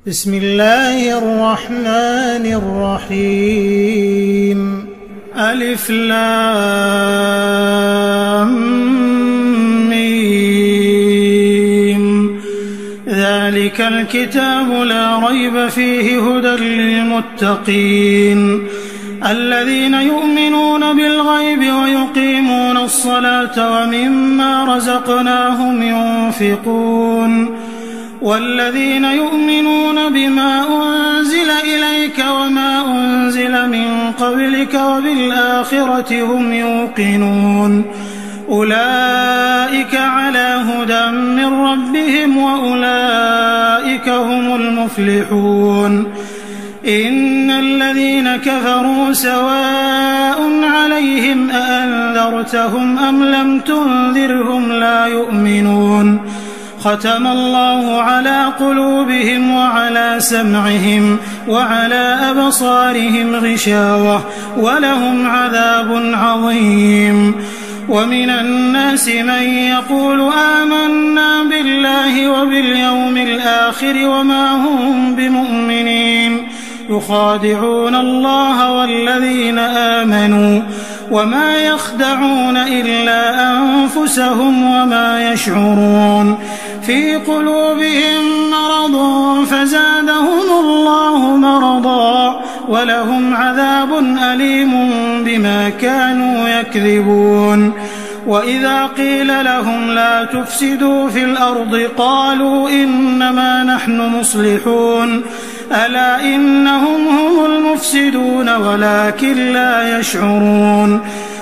بسم الله الرحمن الرحيم. ألف لام ميم. ذلك الكتاب لا ريب فيه هدى للمتقين الذين يؤمنون بالغيب ويقيمون الصلاة ومما رزقناهم ينفقون والذين يؤمنون بما أنزل إليك وما أنزل من قبلك وبالآخرة هم يوقنون أولئك على هدى من ربهم وأولئك هم المفلحون. إن الذين كفروا سواء عليهم أأنذرتهم أم لم تنذرهم لا يؤمنون. ختم الله على قلوبهم وعلى سمعهم وعلى أبصارهم غشاوة ولهم عذاب عظيم. ومن الناس من يقول آمنا بالله وباليوم الآخر وما هم بمؤمنين يخادعون الله والذين آمنوا وما يخدعون إلا أنفسهم وما يشعرون. في قلوبهم مرض فزادهم الله مرضا ولهم عذاب أليم بما كانوا يكذبون. وإذا قيل لهم لا تفسدوا في الأرض قالوا إنما نحن مصلحون ألا إنهم هم المفسدون ولكن لا يشعرون.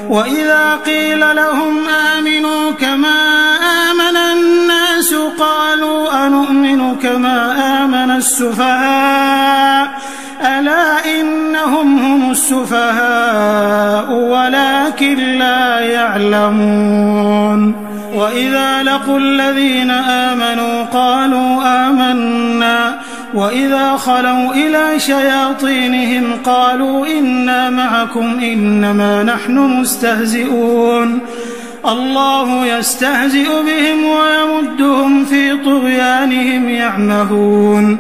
وإذا قيل لهم آمنوا كما آمن الناس قالوا أنؤمن كما آمن السفهاء ألا إنهم هم السفهاء ولكن لا يعلمون. وإذا لقوا الذين آمنوا قالوا آمنا وإذا خلوا إلى شياطينهم قالوا إنا معكم إنما نحن مستهزئون. الله يستهزئ بهم ويمدهم في طغيانهم يعمهون.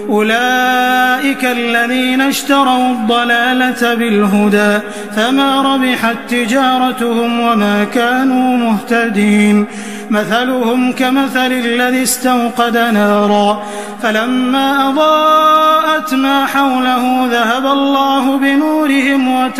أولئك الذين اشتروا الضلالة بالهدى فما ربحت تجارتهم وما كانوا مهتدين. مثلهم كمثل الذي استوقد نارا فلما أضاءت ما حوله ذهب الله بنورهم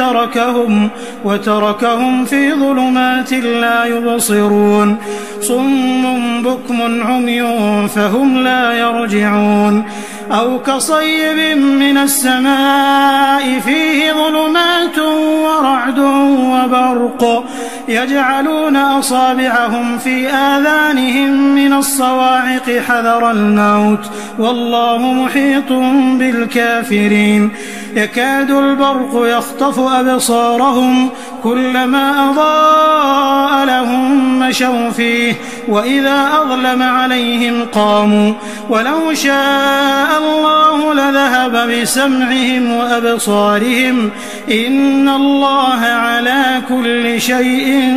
وتركهم في ظلمات لا يبصرون. صم بكم عمي فهم لا يرجعون. أو كصيب من السماء فيه ظلمات ورعد وبرق يجعلون أصابعهم في آذانهم من الصواعق حذر الموت والله محيط بالكافرين. يكاد البرق يخطف أبصارهم كلما أضاء لهم مشوا فيه وإذا أظلم عليهم قاموا ولو شاء الله لذهب بسمعهم وأبصارهم إن الله على كل شيء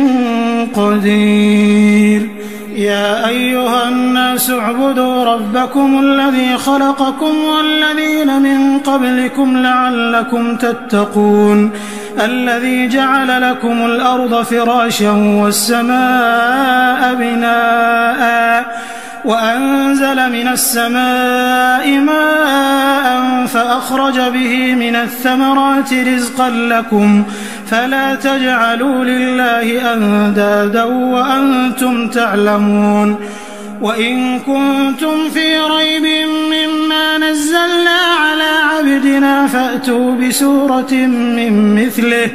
قدير. يا أيها الناس اعبدوا ربكم الذي خلقكم والذين من قبلكم لعلكم تتقون الذي جعل لكم الأرض فراشا والسماء بناء وأنزل من السماء ماء فأخرج به من الثمرات رزقا لكم فلا تجعلوا لله أندادا وأنتم تعلمون. وإن كنتم في ريب مما نزلنا على عبدنا فأتوا بسورة من مثله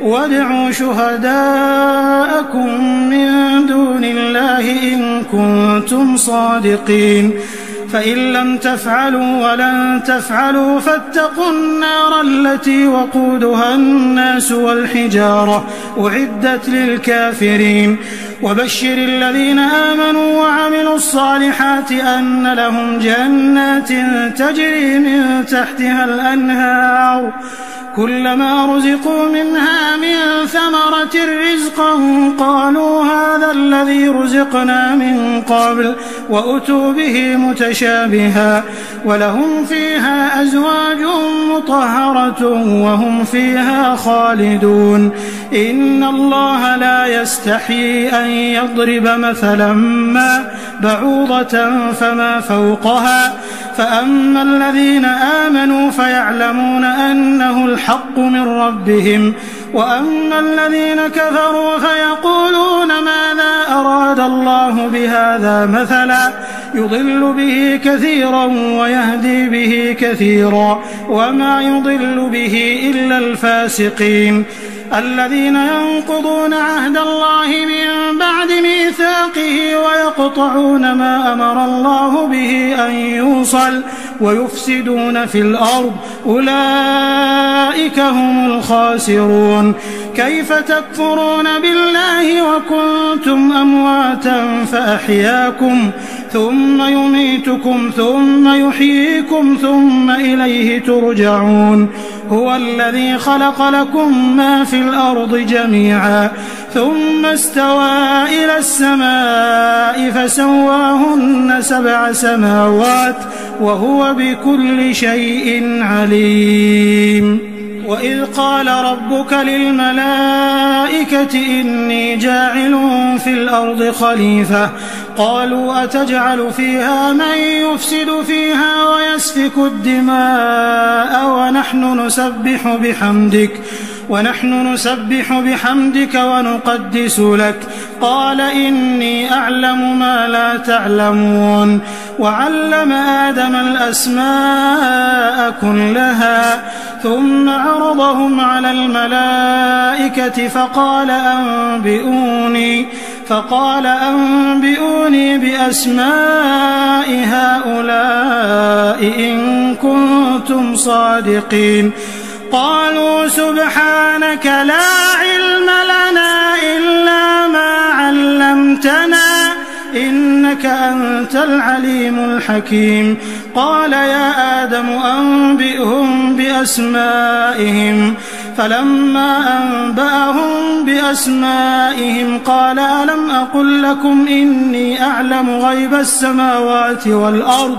وادعوا شهداءكم من دون الله إن كنتم صادقين. فإن لم تفعلوا ولن تفعلوا فاتقوا النار التي وقودها الناس والحجارة أعدت للكافرين. وبشر الذين آمنوا وعملوا الصالحات أن لهم جنات تجري من تحتها الأنهار كلما رزقوا منها من ثمرة رزقا قالوا هذا الذي رزقنا من قبل وأتوا به متشابها ولهم فيها أزواج مطهرة وهم فيها خالدون إن الله لا يستحيي أن يضرب مثلا ما بعوضة فما فوقها فأما الذين آمنوا فيعلمون أنه الحق من ربهم وأما الذين كفروا فيقولون ماذا أراد الله بهذا مثلا يضل به كثيرا ويهدي به كثيرا وما يضل به إلا الفاسقين الذين ينقضون عهد الله من بعد ميثاقه ويقطعون ما أمر الله به أن يوصل ويفسدون في الأرض أولئك هم الخاسرون كيف تكفرون بالله وكنتم أمواتا فأحياكم ثم يميتكم ثم يحييكم ثم إليه ترجعون هو الذي خلق لكم ما في الأرض جميعا ثم استوى إلى السماء فسواهن 7 سماوات وهو بكل شيء عليم وإذ قال ربك للملائكة إني جاعل في الأرض خليفة قالوا أتجعل فيها من يفسد فيها ويسفك الدماء ونحن نسبح بحمدك ونقدس لك قال إني أعلم ما لا تعلمون وعلم آدم الأسماء كلها ثم عرضهم على الملائكة فقال أنبئوني بأسماء هؤلاء إن كنتم صادقين قالوا سبحانك لا علم لنا إلا ما علمتنا إنك أنت العليم الحكيم قال يا آدم أنبئهم بأسمائهم فلما أنبأهم بأسمائهم قال ألم أقل لكم إني أعلم غيب السماوات والأرض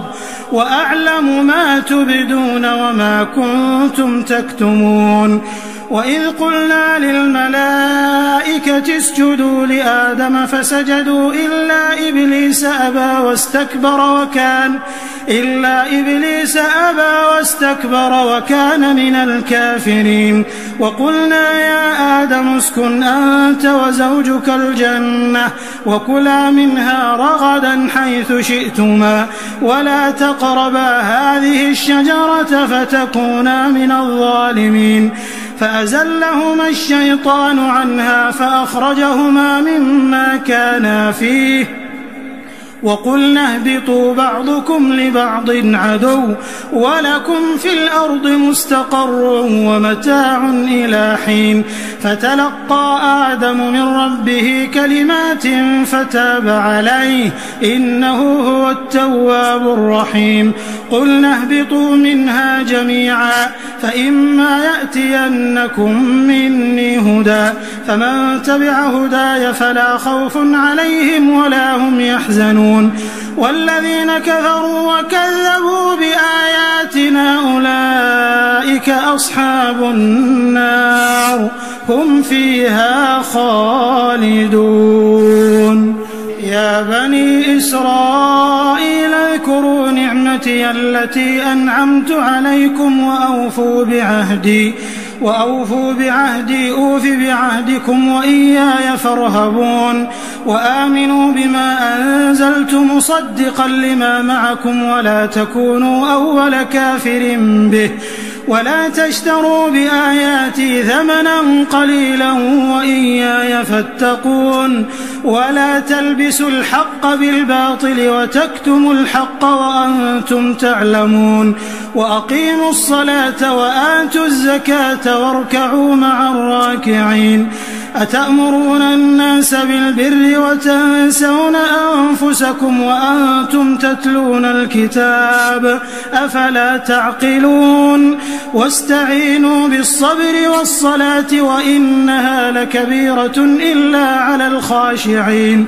وأعلم ما تبدون وما كنتم تكتمون وإذ قلنا للملائكة اسجدوا لآدم فسجدوا إلا إبليس أبى واستكبر وكان من الكافرين وقلنا يا آدم اسكن أنت وزوجك الجنة وكلا منها رغدا حيث شئتما ولا تقربا هذه الشجرة فتكونا من الظالمين فأزلهما الشيطان عنها فأخرجهما مما كانا فيه وقلنا اهبطوا بعضكم لبعض عدو ولكم في الأرض مستقر ومتاع إلى حين فتلقى آدم من ربه كلمات فتاب عليه إنه هو التواب الرحيم قلنا اهبطوا منها جميعا فإما يأتينكم مني هدى فمن تبع هداي فلا خوف عليهم ولا هم يحزنون والذين كفروا وكذبوا بآياتنا أولئك أصحاب النار هم فيها خالدون يا بني إسرائيل اذكروا نعمتي التي أنعمت عليكم وأوفوا بعهدي أوف بعهدكم وإياي فارهبون وآمنوا بما أنزلت مصدقا لما معكم ولا تكونوا أول كافر به ولا تشتروا بآياتي ثمنا قليلا وإياي فاتقون ولا تلبسوا الحق بالباطل وتكتموا الحق وأنتم تعلمون وأقيموا الصلاة وآتوا الزكاة واركعوا مع الراكعين أتأمرون الناس بالبر وتنسون أنفسكم وأنتم تتلون الكتاب أفلا تعقلون واستعينوا بالصبر والصلاة وإنها لكبيرة إلا على الخاشعين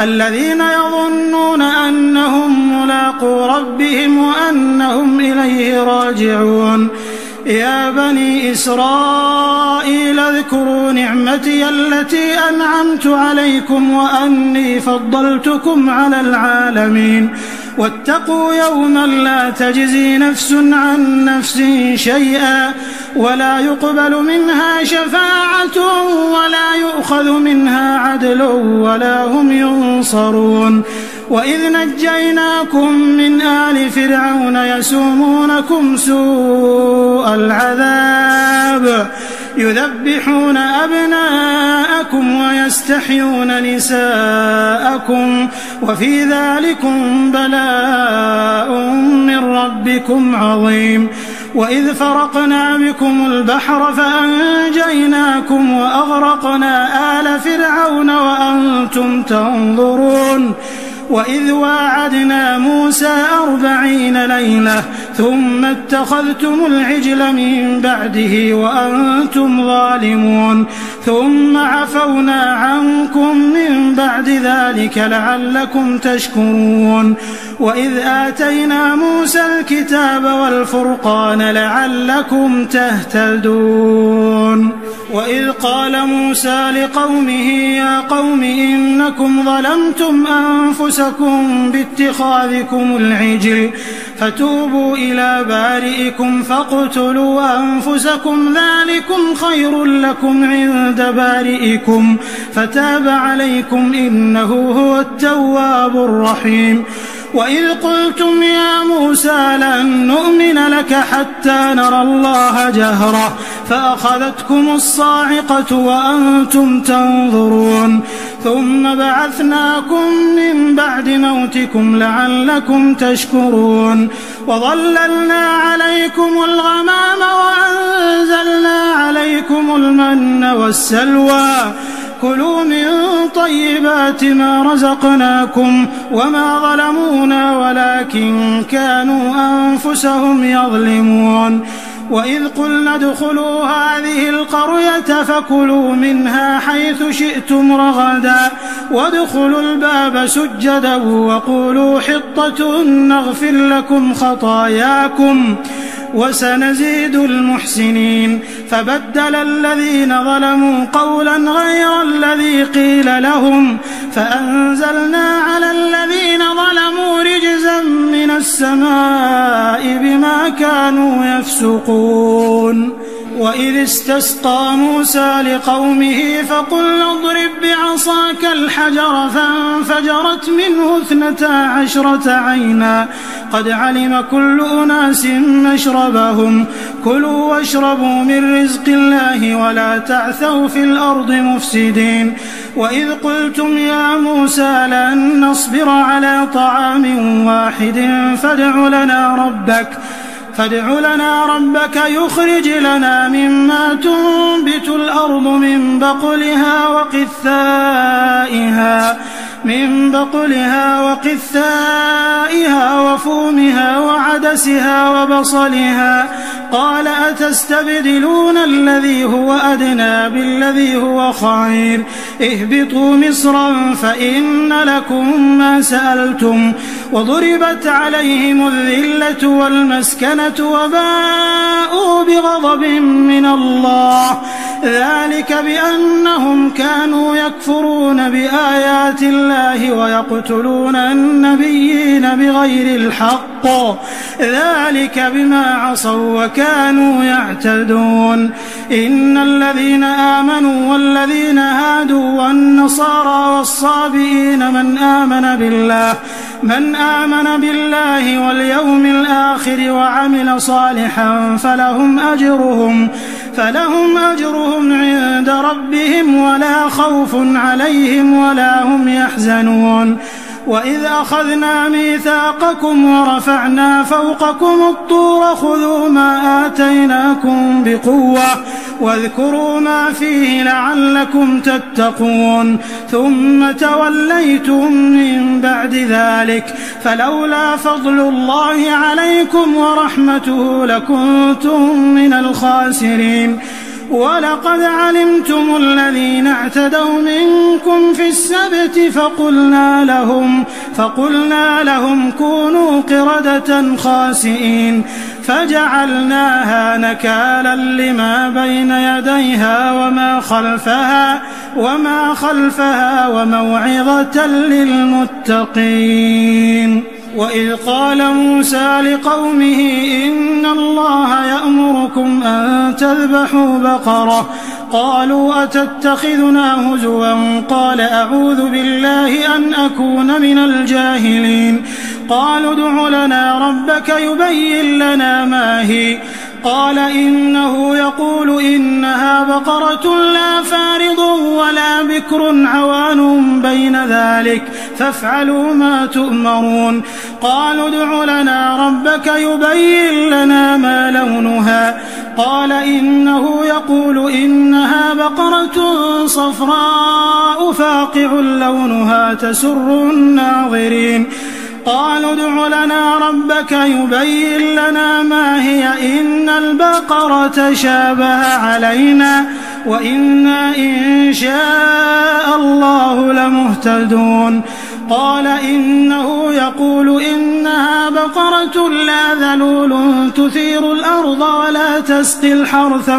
الذين يظنون أنهم ملاقو ربهم وأنهم إليه راجعون يا بني إسرائيل اذكروا نعمتي التي أنعمت عليكم وأني فضلتكم على العالمين واتقوا يوما لا تجزي نفس عن نفس شيئا ولا يقبل منها شفاعة ولا يؤخذ منها عدل ولا هم ينصرون وإذ نجيناكم من آل فرعون يسومونكم سوء العذاب يذبحون أبناءكم ويستحيون نساءكم وفي ذلكم بلاء من ربكم عظيم وإذ فرقنا بكم البحر فأنجيناكم وأغرقنا آل فرعون وأنتم تنظرون وإذ واعدنا موسى 40 ليلة ثم اتخذتم العجل من بعده وأنتم ظالمون ثم عفونا عنكم من بعد ذلك لعلكم تشكرون وإذ آتينا موسى الكتاب والفرقان لعلكم تهتدون وإذ قال موسى لقومه يا قوم إنكم ظلمتم أنفسكم باتخاذكم العجل فتوبوا إلى بارئكم فاقتلوا أنفسكم ذلكم خير لكم عند بارئكم فتاب عليكم إنه هو التواب الرحيم وإذ قلتم يا موسى لن نؤمن لك حتى نرى الله جهرة فأخذتكم الصاعقة وأنتم تنظرون ثم بعثناكم من بعد موتكم لعلكم تشكرون وظللنا عليكم الغمام وأنزلنا عليكم المن والسلوى كلوا من طيبات ما رزقناكم وما ظلمونا ولكن كانوا أنفسهم يظلمون وإذ قلنا ادخلوا هذه القرية فكلوا منها حيث شئتم رغدا وادخلوا الباب سجدا وقولوا حطة نغفر لكم خطاياكم وسنزيد المحسنين فبدل الذين ظلموا قولا غير الذي قيل لهم فأنزلنا على الذين ظلموا رجزا من السماء بما كانوا يفسقون وإذ استسقى موسى لقومه فقل اضرب بعصاك الحجر فانفجرت منه 12 عينا قد علم كل أناس مشربهم كلوا واشربوا من رزق الله ولا تعثوا في الأرض مفسدين وإذ قلتم يا موسى لن نصبر على طعام واحد فادع لنا ربك يخرج لنا مما تنبت الأرض من بقلها وقثائها وفومها وعدسها وبصلها قال أتستبدلون الذي هو أدنى بالذي هو خير اهبطوا مصرا فإن لكم ما سألتم وضربت عليهم الذلة والمسكنة وباءوا بغضب من الله ذلك بأنهم كانوا يكفرون بآيات الله ويقتلون النبيين بغير الحق ذلك بما عصوا وكانوا يعتدون إن الذين آمنوا والذين هادوا والنصارى والصابئين من آمن بالله واليوم الآخر وعمل صالحا فلهم أجرهم عند ربهم ولا خوف عليهم ولا هم يحزنون وإذ أخذنا ميثاقكم ورفعنا فوقكم الطور خذوا ما آتيناكم بقوة واذكروا ما فيه لعلكم تتقون ثم توليتم من بعد ذلك فلولا فضل الله عليكم ورحمته لكنتم من الخاسرين ولقد علمتم الذين اعتدوا منكم في السبت فقلنا لهم كونوا قردة خاسئين فجعلناها نكالا لما بين يديها وما خلفها وموعظة للمتقين. وإذ قال موسى لقومه إن الله يأمركم أن تذبحوا بقرة قالوا أتتخذنا هزوا قال أعوذ بالله أن أكون من الجاهلين قالوا ادع لنا ربك يبين لنا ما هي قال إنه يقول إنها بقرة لا فارض ولا بكر عوان بين ذلك فافعلوا ما تؤمرون قالوا ادع لنا ربك يبين لنا ما لونها قال إنه يقول إنها بقرة صفراء فاقع لونها تسر الناظرين قالوا ادع لنا ربك يبين لنا ما هي إن البقرة شابه علينا وإنا إن شاء الله لمهتدون قال إنه يقول إنها بقرة لا ذلول تثير الأرض ولا تسقي الحرث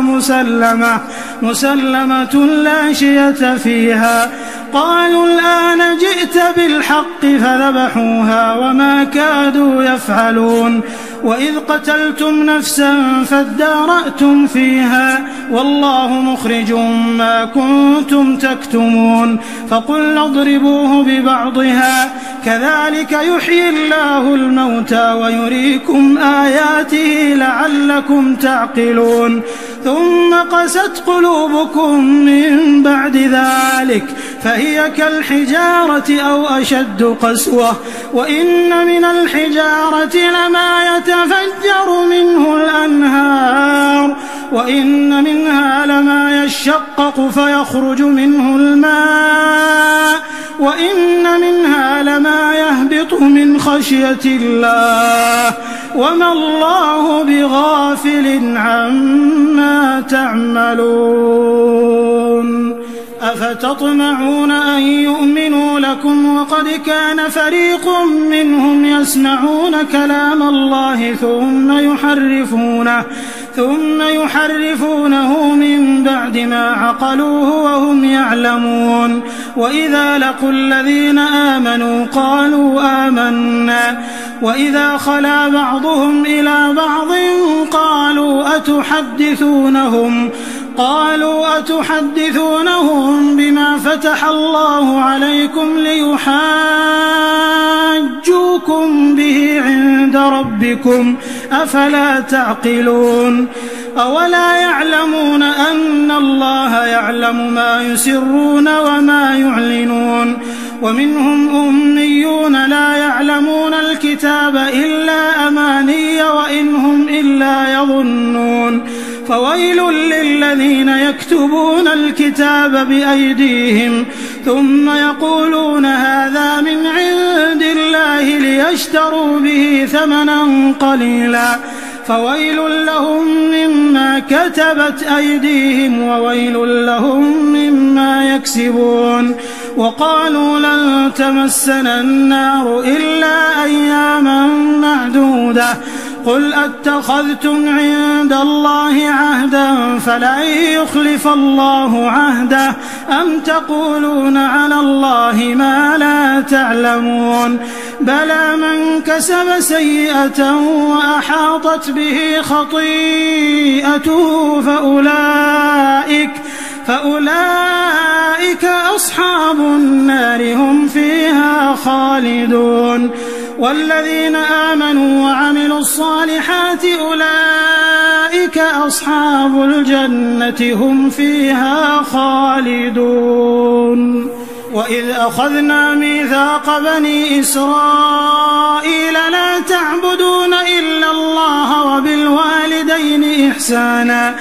مسلمة لا شية فيها قالوا الآن جئت بالحق فذبحوها وما كادوا يفعلون وإذ قتلتم نفسا فادارأتم فيها والله مخرج ما كنتم تكتمون فقلنا اضربوه ببعضها كذلك يحيي الله الموتى ويريكم آياته لعلكم تعقلون ثم قست قلوبكم من بعد ذلك فهي كالحجارة أو أشد قسوة وإن من الحجارة لما يتفجر منه الأنهار وإن منها لما يشقق فيخرج منه الماء وإن منها لما يهبط من خشية الله وما الله بغافل عما تعملون أفتطمعون أن يؤمنوا لكم وقد كان فريق منهم يسمعون كلام الله ثم يحرفونه من بعد ما عقلوه وهم يعلمون وإذا لقوا الذين آمنوا قالوا آمنا وإذا خلا بعضهم إلى بعض قالوا أتحدثونهم بما فتح الله عليكم ليحاجوكم به عند ربكم أفلا تعقلون أولا يعلمون أن الله يعلم ما يسرون وما يعلنون ومنهم أميون لا يعلمون الكتاب إلا أماني وإن هم إلا يظنون فويل للذين يكتبون الكتاب بأيديهم ثم يقولون هذا من عند الله ليشتروا به ثمنا قليلا فويل لهم مما كتبت أيديهم وويل لهم مما يكسبون وقالوا لن تمسنا النار إلا أياما معدودة قل أتخذتم عند الله عهدا فلن يخلف الله عهده أم تقولون على الله ما لا تعلمون بلى من كسب سيئة وأحاطت به خطيئته فأولئك أصحاب النار هم فيها خالدون والذين آمنوا وعملوا الصالحات أولئك أصحاب الجنة هم فيها خالدون وإذ أخذنا ميثاق بني إسرائيل لا تعبدون إلا الله وبالوالدين إحسانا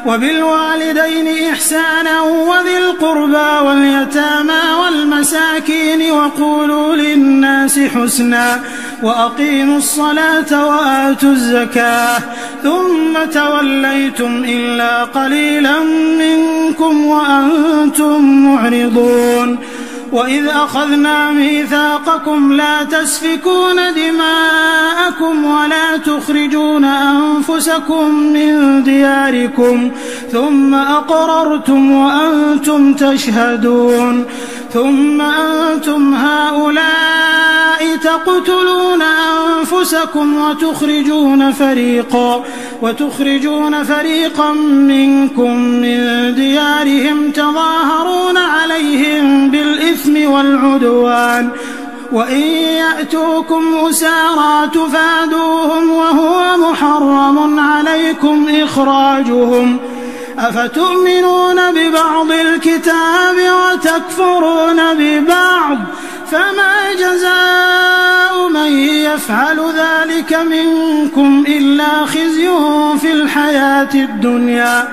وبالوالدين إحسانا وذي القربى واليتامى والمساكين وقولوا للناس حسنا وأقيموا الصلاة وآتوا الزكاة ثم توليتم إلا قليلا منكم وأنتم معرضون وإذ أخذنا ميثاقكم لا تسفكون دماءكم ولا تخرجون أنفسكم من دياركم ثم أقررتم وأنتم تشهدون ثم أنتم هؤلاء تقتلون أنفسكم وتخرجون فريقا منكم من ديارهم تظاهرون عليهم بالإثم والعدوان وإن يأتوكم أسارى تفادوهم وهو محرم عليكم إخراجهم أفتؤمنون ببعض الكتاب وتكفرون ببعض فما جزاء من يفعل ذلك منكم إلا خزي في الحياة الدنيا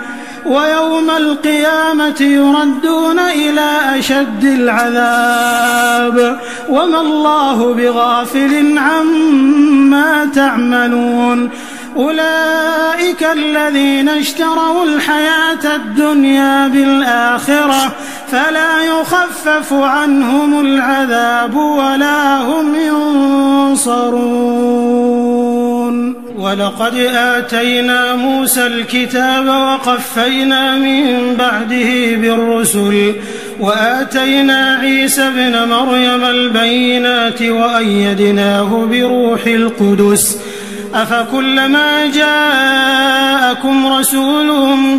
ويوم القيامة يردون إلى أشد العذاب وما الله بغافل عما تعملون أولئك الذين اشتروا الحياة الدنيا بالآخرة فلا يخفف عنهم العذاب ولا هم ينصرون ولقد آتينا موسى الكتاب وقفينا من بعده بالرسل وآتينا عيسى ابن مريم البينات وأيدناه بروح القدس أفكلما جاءكم رسول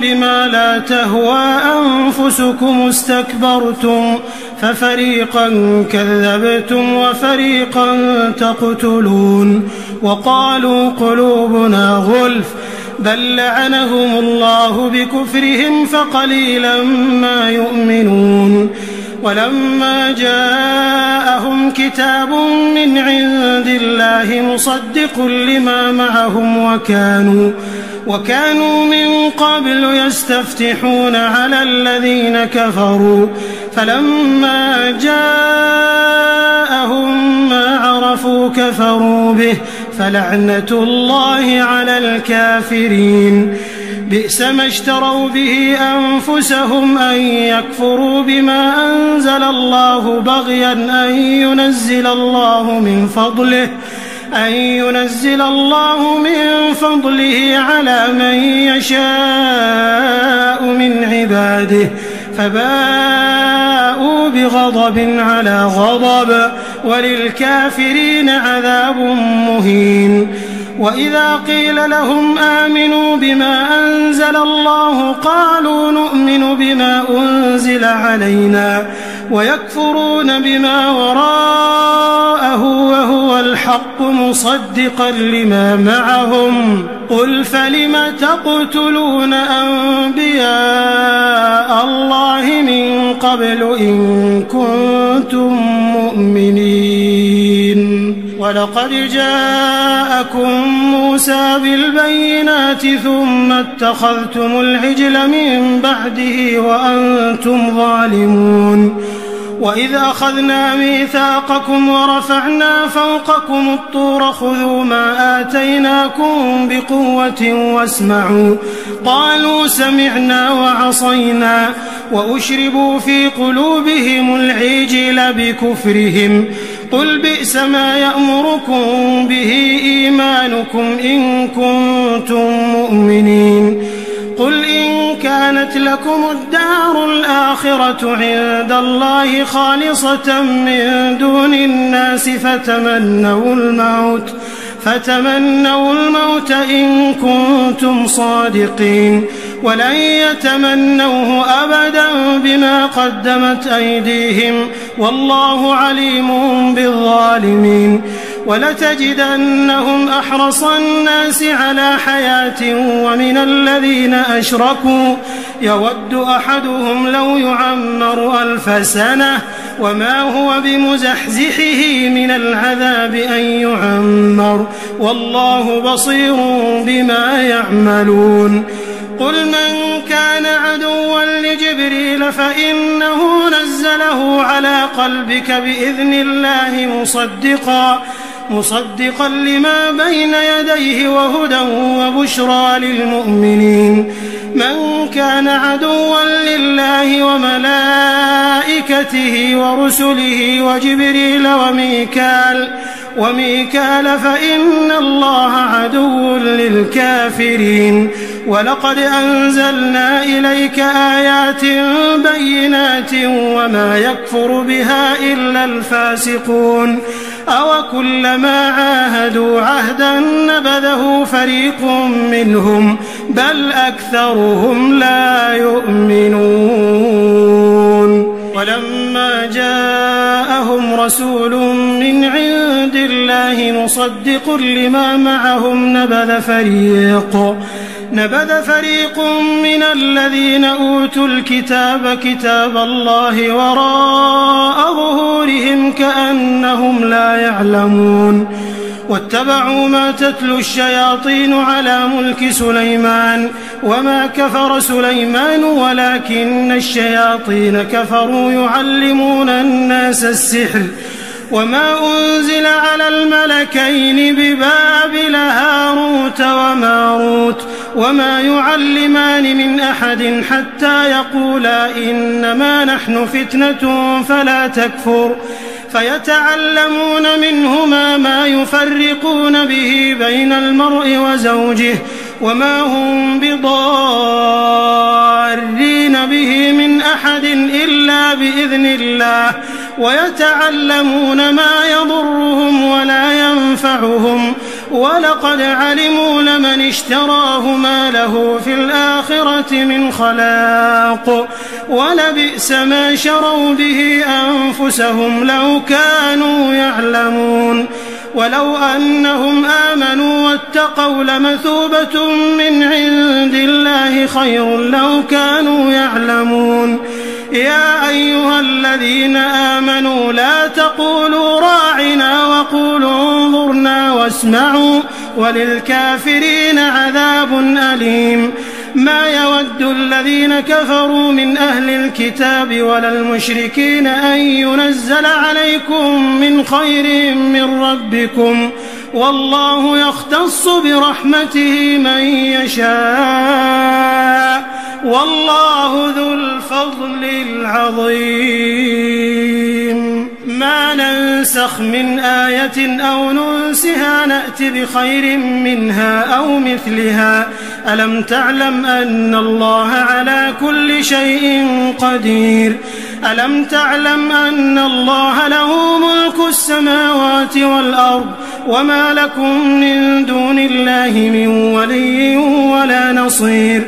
بما لا تهوى أنفسكم استكبرتم ففريقا كذبتم وفريقا تقتلون وقالوا قلوبنا غلف بل لعنهم الله بكفرهم فقليلا ما يؤمنون ولما جاءهم كتاب من عند الله مصدق لما معهم وكانوا من قبل يستفتحون على الذين كفروا فلما جاءهم ما عرفوا كفروا به فلعنة الله على الكافرين بئس ما اشتروا به أنفسهم أن يكفروا بما أنزل الله بغيا أن ينزل الله من فضله على من يشاء من عباده فباءوا بغضب على غضب وللكافرين عذاب مهين وإذا قيل لهم آمنوا بما أنزل الله قالوا نؤمن بما أنزل علينا ويكفرون بما وراءه وهو الحق مصدقا لما معهم قل فلم تقتلون أنبياء الله من قبل إن كنتم مؤمنين ولقد جاءكم موسى بالبينات ثم اتخذتم العجل من بعده وأنتم ظالمون وإذ أخذنا ميثاقكم ورفعنا فوقكم الطور خذوا ما آتيناكم بقوة واسمعوا قالوا سمعنا وعصينا وأشربوا في قلوبهم العجل بكفرهم قل بئس ما يأمركم به إيمانكم إن كنتم مؤمنين قل إن كانت لكم الدار الآخرة عند الله خالصة من دون الناس فتمنوا الموت إن كنتم صادقين ولن يتمنوه أبدا بما قدمت أيديهم والله عليم بالظالمين ولتجدنهم أحرص الناس على حياة ومن الذين أشركوا يود أحدهم لو يعمر 1000 سنة وما هو بمزحزحه من العذاب أن يعمر والله بصير بما يعملون قل من جبريل فإنه نزله على قلبك بإذن الله مصدقا لما بين يديه وهدى وبشرى للمؤمنين. من كان عدوا لله وملائكته ورسله وجبريل وميكال فإن الله عدو للكافرين. ولقد أنزلنا إليك آيات بينات وما يكفر بها إلا الفاسقون. أوكلما عاهدوا عهدا نبذه فريق منهم بل أكثرهم لا يؤمنون. ولما جاءهم رسول من عند الله مصدق لما معهم نبذ فريق من الذين أوتوا الكتاب كتاب الله وراء ظهورهم كأنهم لا يعلمون. واتبعوا ما تتلو الشياطين على ملك سليمان وما كفر سليمان ولكن الشياطين كفروا يعلمون الناس السحر وما أنزل على الملكين ببابل هاروت وماروت وما يعلمان من أحد حتى يقولا إنما نحن فتنة فلا تكفر فيتعلمون منهما ما يفرقون به بين المرء وزوجه وما هم بضارين به من أحد إلا بإذن الله ويتعلمون ما يضرهم ولا ينفعهم ولقد علموا لمن اشتراه ما له في الآخرة من خلاق ولبئس ما شروا به أنفسهم لو كانوا يعلمون. ولو أنهم آمنوا واتقوا لمثوبة من عند الله خير لو كانوا يعلمون. يا أيها الذين آمنوا لا تقولوا راعنا وقولوا انظرنا واسمعوا وللكافرين عذاب أليم. ما يود الذين كفروا من أهل الكتاب ولا المشركين أن ينزل عليكم من خير من ربكم والله يختص برحمته من يشاء والله ذو الفضل العظيم. ما ننسخ من آية أو ننسها نأت بخير منها أو مثلها. ألم تعلم أن الله على كل شيء قدير. ألم تعلم أن الله له ملك السماوات والأرض وما لكم من دون الله من ولي ولا نصير.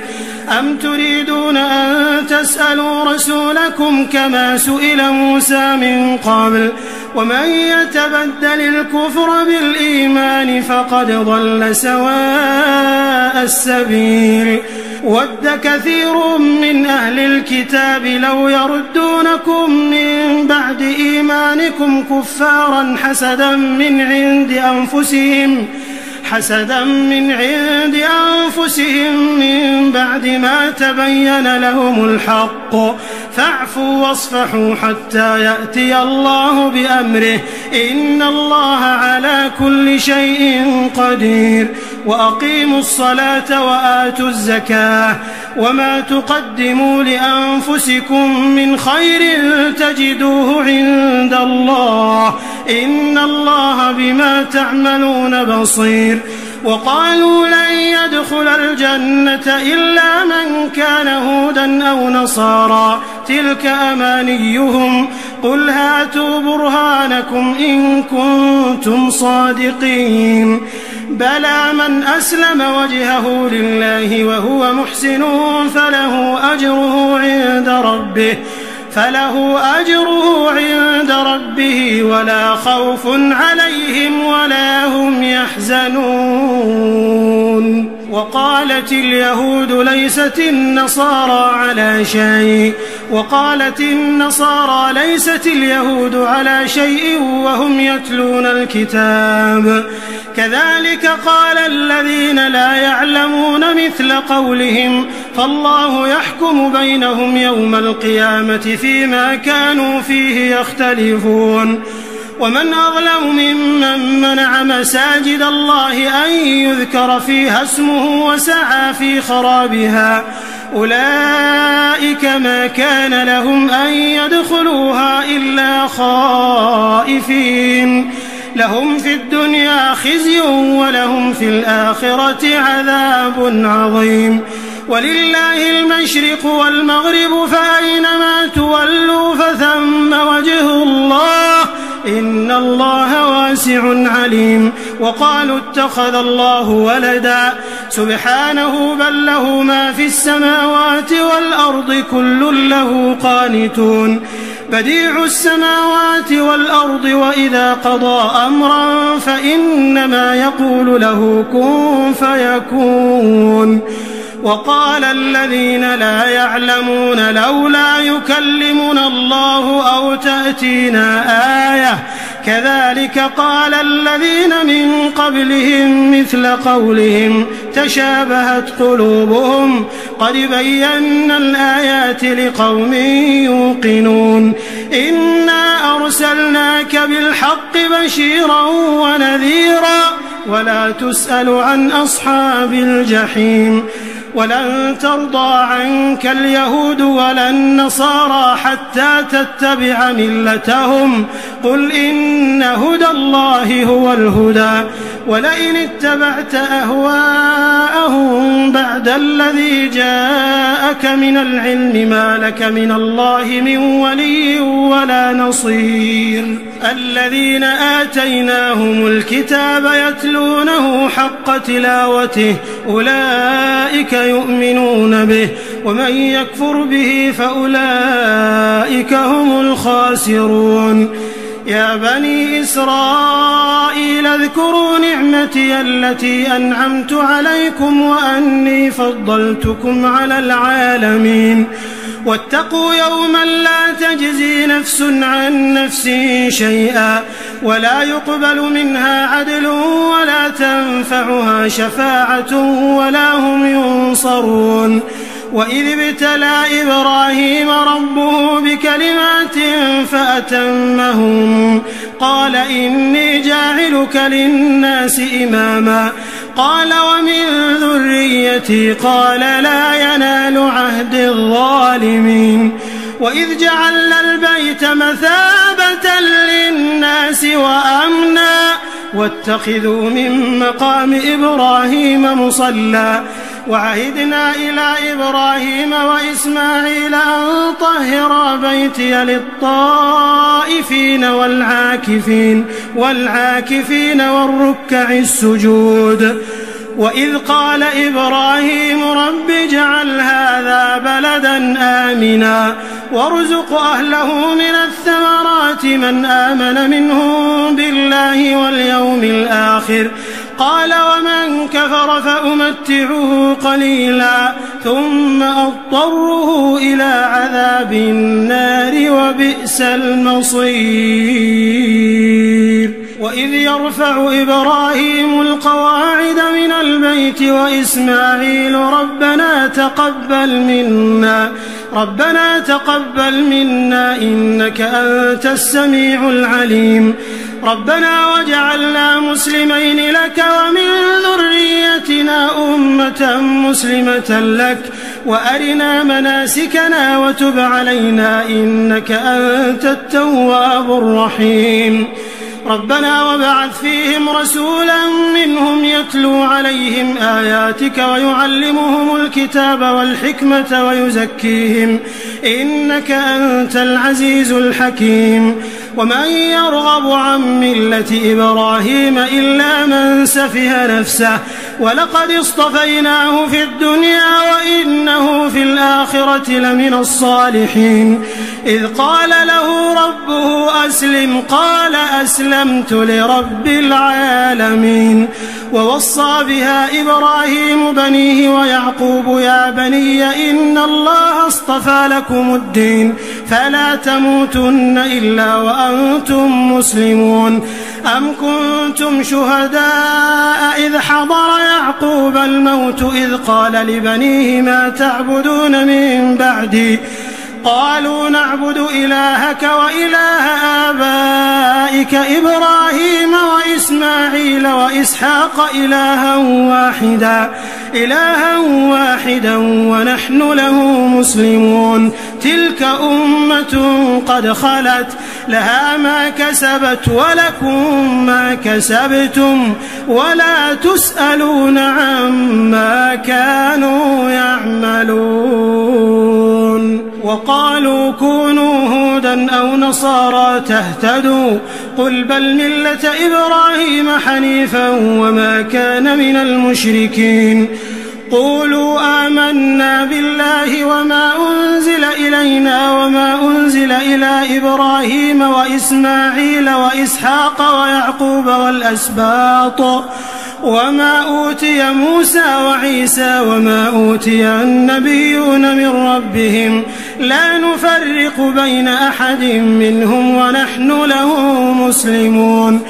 أم تريدون أن تسألوا رسولكم كما سئل موسى من قبل ومن يتبدل الكفر بالإيمان فقد ضل سواء السبيل. ود كثير من أهل الكتاب لو يردونكم من بعد إيمانكم كفارا حسدا من عند أنفسهم من بعد ما تبين لهم الحق فاعفوا واصفحوا حتى يأتي الله بأمره إن الله على كل شيء قدير. وأقيموا الصلاة وآتوا الزكاة وما تقدموا لأنفسكم من خير تجدوه عند الله إن الله بما تعملون بصير. وقالوا لن يدخل الجنة إلا من كان هودا أو نصارى تلك أمانيهم قل هاتوا برهانكم إن كنتم صادقين. بلى من أسلم وجهه لله وهو محسن فله أجره عند ربه ولا خوف عليهم ولا هم يحزنون. وقالت اليهود ليست النصارى ليست اليهود على شيء وهم يتلون الكتاب كذلك قال الذين لا يعلمون مثل قولهم فالله يحكم بينهم يوم القيامة فيما كانوا فيه يختلفون. ومن أظلم ممن منع مساجد الله أن يذكر فيها اسمه وسعى في خرابها أولئك ما كان لهم أن يدخلوها إلا خائفين لهم في الدنيا خزي ولهم في الآخرة عذاب عظيم. ولله المشرق والمغرب فأينما تولوا فثم وجه الله إن الله واسع عليم. وقالوا اتخذ الله ولدا سبحانه بل له ما في السماوات والأرض كل له قانتون بديع السماوات والأرض وإذا قضى أمرا فإنما يقول له كن فيكون. وقال الذين لا يعلمون لولا يكلمنا الله أو تأتينا آية كذلك قال الذين من قبلهم مثل قولهم تشابهت قلوبهم قد بينا الآيات لقوم يوقنون. إنا أرسلناك بالحق بشيرا ونذيرا ولا تسأل عن أصحاب الجحيم. ولن ترضى عنك اليهود ولا النصارى حتى تتبع ملتهم قل إن هدى الله هو الهدى ولئن اتبعت أهواءهم بعد الذي جاءك من العلم ما لك من الله من ولي ولا نصير. الذين آتيناهم الكتاب يتلونه حق تلاوته أولئك يؤمنون به ومن يكفر به فأولئك هم الخاسرون. يا بني إسرائيل اذكروا نعمتي التي أنعمت عليكم وأني فضلتكم على العالمين. واتقوا يوما لا تجزي نفس عن نفس شيئا ولا يقبل منها عدل ولا تنفعها شفاعة ولا هم ينصرون. وإذ ابتلى إبراهيم ربه بكلمات فأتمهم قال إني جاعلك للناس إماما قال ومن ذريتي قال لا ينال عهد الظالمين. وإذ جعلنا البيت مثابة للناس وأمنا واتخذوا من مقام إبراهيم مصلى وعهدنا إلى إبراهيم وإسماعيل أن طهرا بيتي للطائفين والعاكفين والركع السجود. وإذ قال إبراهيم رب اجعل هذا بلدا آمنا وارزق أهله من الثمرات من آمن منهم بالله واليوم الآخر قال ومن كفر فأمتعه قليلا ثم أضطره إلى عذاب النار وبئس المصير. وإذ يرفع إبراهيم القواعد من البيت وإسماعيل ربنا تقبل منا إنك أنت السميع العليم. ربنا واجعلنا مسلمين لك ومن ذريتنا أمة مسلمة لك وأرنا مناسكنا وتب علينا إنك أنت التواب الرحيم. ربنا وابعث فيهم رسولا منهم يتلو عليهم آياتك ويعلمهم الكتاب والحكمة ويزكيهم إنك أنت العزيز الحكيم. ومن يرغب عن ملة إبراهيم إلا من سفه نفسه ولقد اصطفيناه في الدنيا وإنه في الآخرة لمن الصالحين. إذ قال له ربه أسلم قال أسلمت لرب العالمين. ووصى بها إبراهيم بنيه ويعقوب يا بني إن الله اصطفى لكم الدين فلا تموتن إلا وأنتم مسلمون. أم كنتم شهداء إذ حضر يعقوب الموت إذ قال لبنيه ما تعبدون من بعدي قالوا نعبد إلهك وإله آبائك إبراهيم وإسماعيل وإسحاق إلها واحدا ونحن له مسلمون. تلك أمة قد خلت لها ما كسبت ولكم ما كسبتم ولا تسألون عما كانوا يعملون. وقالوا كونوا هودا أو نصارى تهتدوا قل بل ملة إبراهيم حنيفا وما كان من المشركين. قولوا آمنا بالله وما أنزل إلينا وما أنزل إلى إبراهيم وإسماعيل وإسحاق ويعقوب والأسباط وما أوتي موسى وعيسى وما أوتي النبيون من ربهم لا نفرق بين أحد منهم ونحن له مسلمون.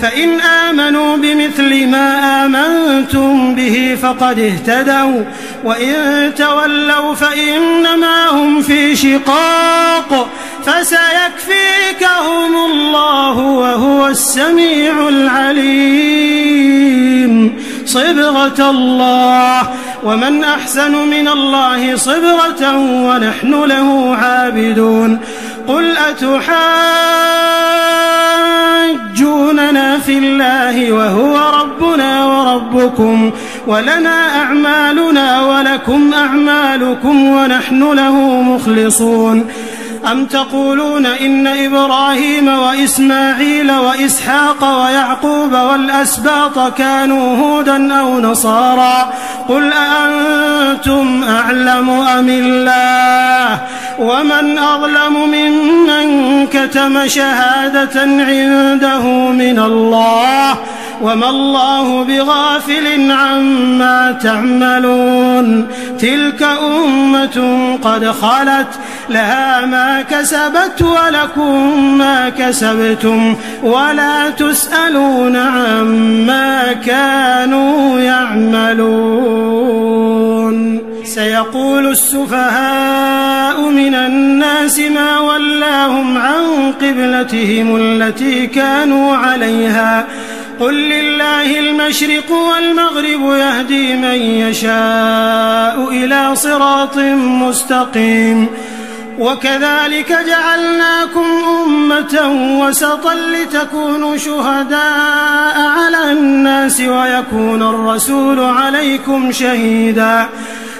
فإن آمنوا بمثل ما آمنتم به فقد اهتدوا وإن تولوا فإنما هم في شقاق فسيكفيكهم الله وهو السميع العليم. صبغة الله ومن أحسن من الله صبغة ونحن له عابدون. قل أتحاجوننا في الله وهو ربنا وربكم ولنا أعمالنا ولكم أعمالكم ونحن له مخلصون. أم تقولون إن إبراهيم وإسماعيل وإسحاق ويعقوب والأسباط كانوا هودا أو نصارى قل أأنتم أعلم أم الله ومن أظلم ممن كتم شهادة عنده من الله وما الله بغافل عما تعملون. تلك أمة قد خلت لها ما كسبت ولكم ما كسبتم ولا تسألون عما كانوا يعملون. سيقول السفهاء من الناس ما ولاهم عن قبلتهم التي كانوا عليها قل لله المشرق والمغرب يهدي من يشاء إلى صراط مستقيم. وكذلك جعلناكم أمة وسطا لتكونوا شهداء على الناس ويكون الرسول عليكم شهيدا.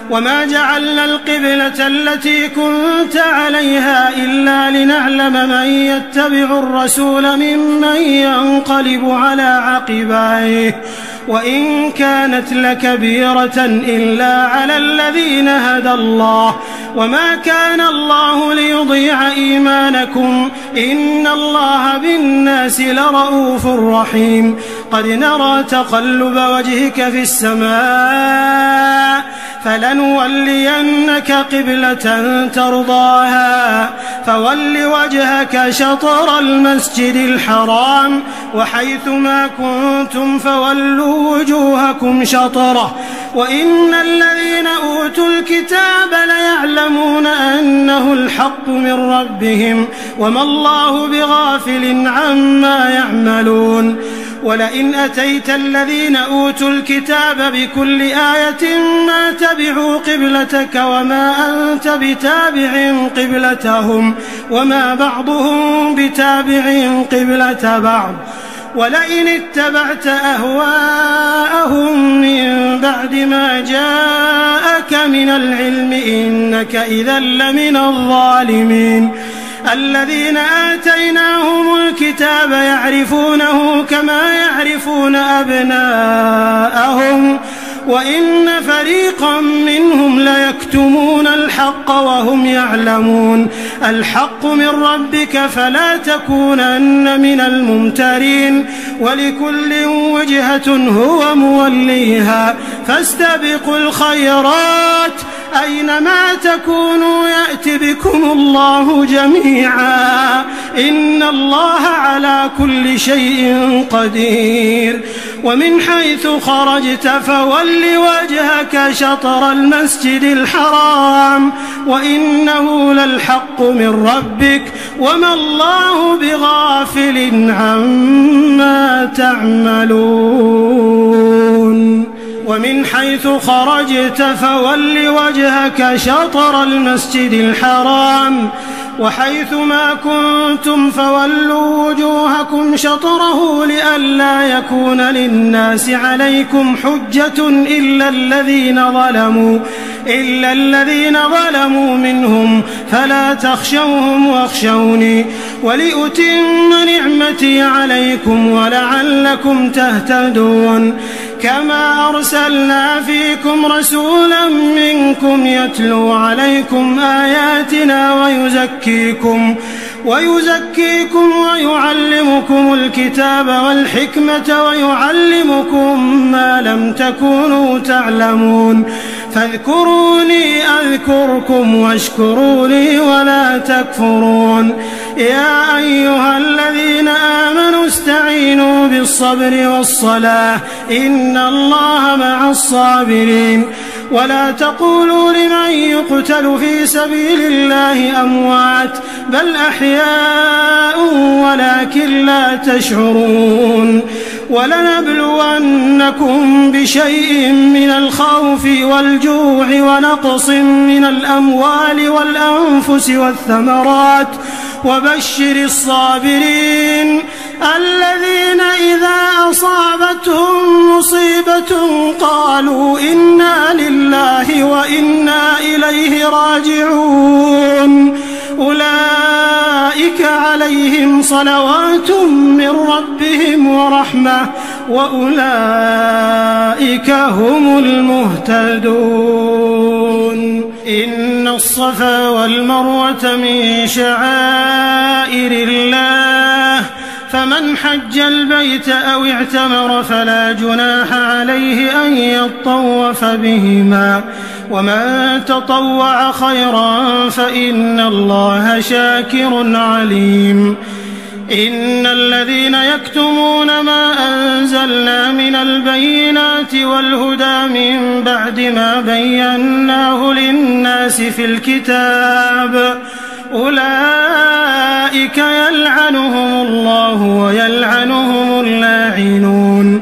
وما جعلنا القبلة التي كنت عليها إلا لنعلم من يتبع الرسول ممن ينقلب على عقبيه وإن كانت لكبيرة إلا على الذين هدى الله وما كان الله ليضيع إيمانكم إن الله بالناس لرؤوف رحيم. قد نرى تقلب وجهك في السماء فلنولينك قبلة ترضاها فول وجهك شطر المسجد الحرام وحيث ما كنتم فولوا وجوهكم شطره وإن الذين أوتوا الكتاب ليعلمون أنه الحق من ربهم وما الله بغافل عما يعملون. ولئن أتيت الذين أوتوا الكتاب بكل آية ما تبعوا قبلتك وما أنت بتابع قبلتهم وما بعضهم بتابع قبلة بعض. ولئن اتبعت أهواءهم من بعد ما جاءك من العلم إنك إذا لمن الظالمين. الذين آتيناهم الكتاب يعرفونه كما يعرفون أبناءهم وإن فريقا منهم ليكتمون الحق وهم يعلمون. الحق من ربك فلا تكونن من الممترين ولكل وجهة هو موليها فاستبقوا الخيرات أينما تكونوا يأت بكم الله جميعا إن الله على كل شيء قدير ومن حيث خرجت فول وجهك شطر المسجد الحرام وإنه للحق من ربك وما الله بغافل عما تعملون ومن حيث خرجت فول وجهك شطر المسجد الحرام وحيث ما كنتم فولوا وجوهكم شطره لئلا يكون للناس عليكم حجة إلا الذين ظلموا منهم فلا تخشوهم واخشوني ولأتم نعمتي عليكم ولعلكم تهتدون كما أرسلنا فيكم رسولا منكم يتلو عليكم آياتنا ويزكيكم ويعلمكم الكتاب والحكمة ويعلمكم ما لم تكونوا تعلمون فاذكروني أذكركم واشكروا لي ولا تكفرون يا أيها الذين آمنوا استعينوا بالصبر والصلاة إن الله مع الصابرين ولا تقولوا لمن يقتل في سبيل الله أموات بل أحياء ولكن لا تشعرون ولنبلونكم بشيء من الخوف والجوع ونقص من الأموال والأنفس والثمرات وبشر الصابرين الذين إذا أصابتهم مصيبة قالوا إنا لله وإنا إليه راجعون أولئك عليهم صلوات من ربهم ورحمة وأولئك هم المهتدون إن الصفا والمروة من شعائر الله فمن حج البيت أو اعتمر فلا جناح عليه أن يطوف بهما ومن تطوع خيرا فإن الله شاكر عليم إن الذين يكتمون ما أنزلنا من البينات والهدى من بعد ما بيناه للناس في الكتاب أولئك يلعنهم الله ويلعنهم اللاعنون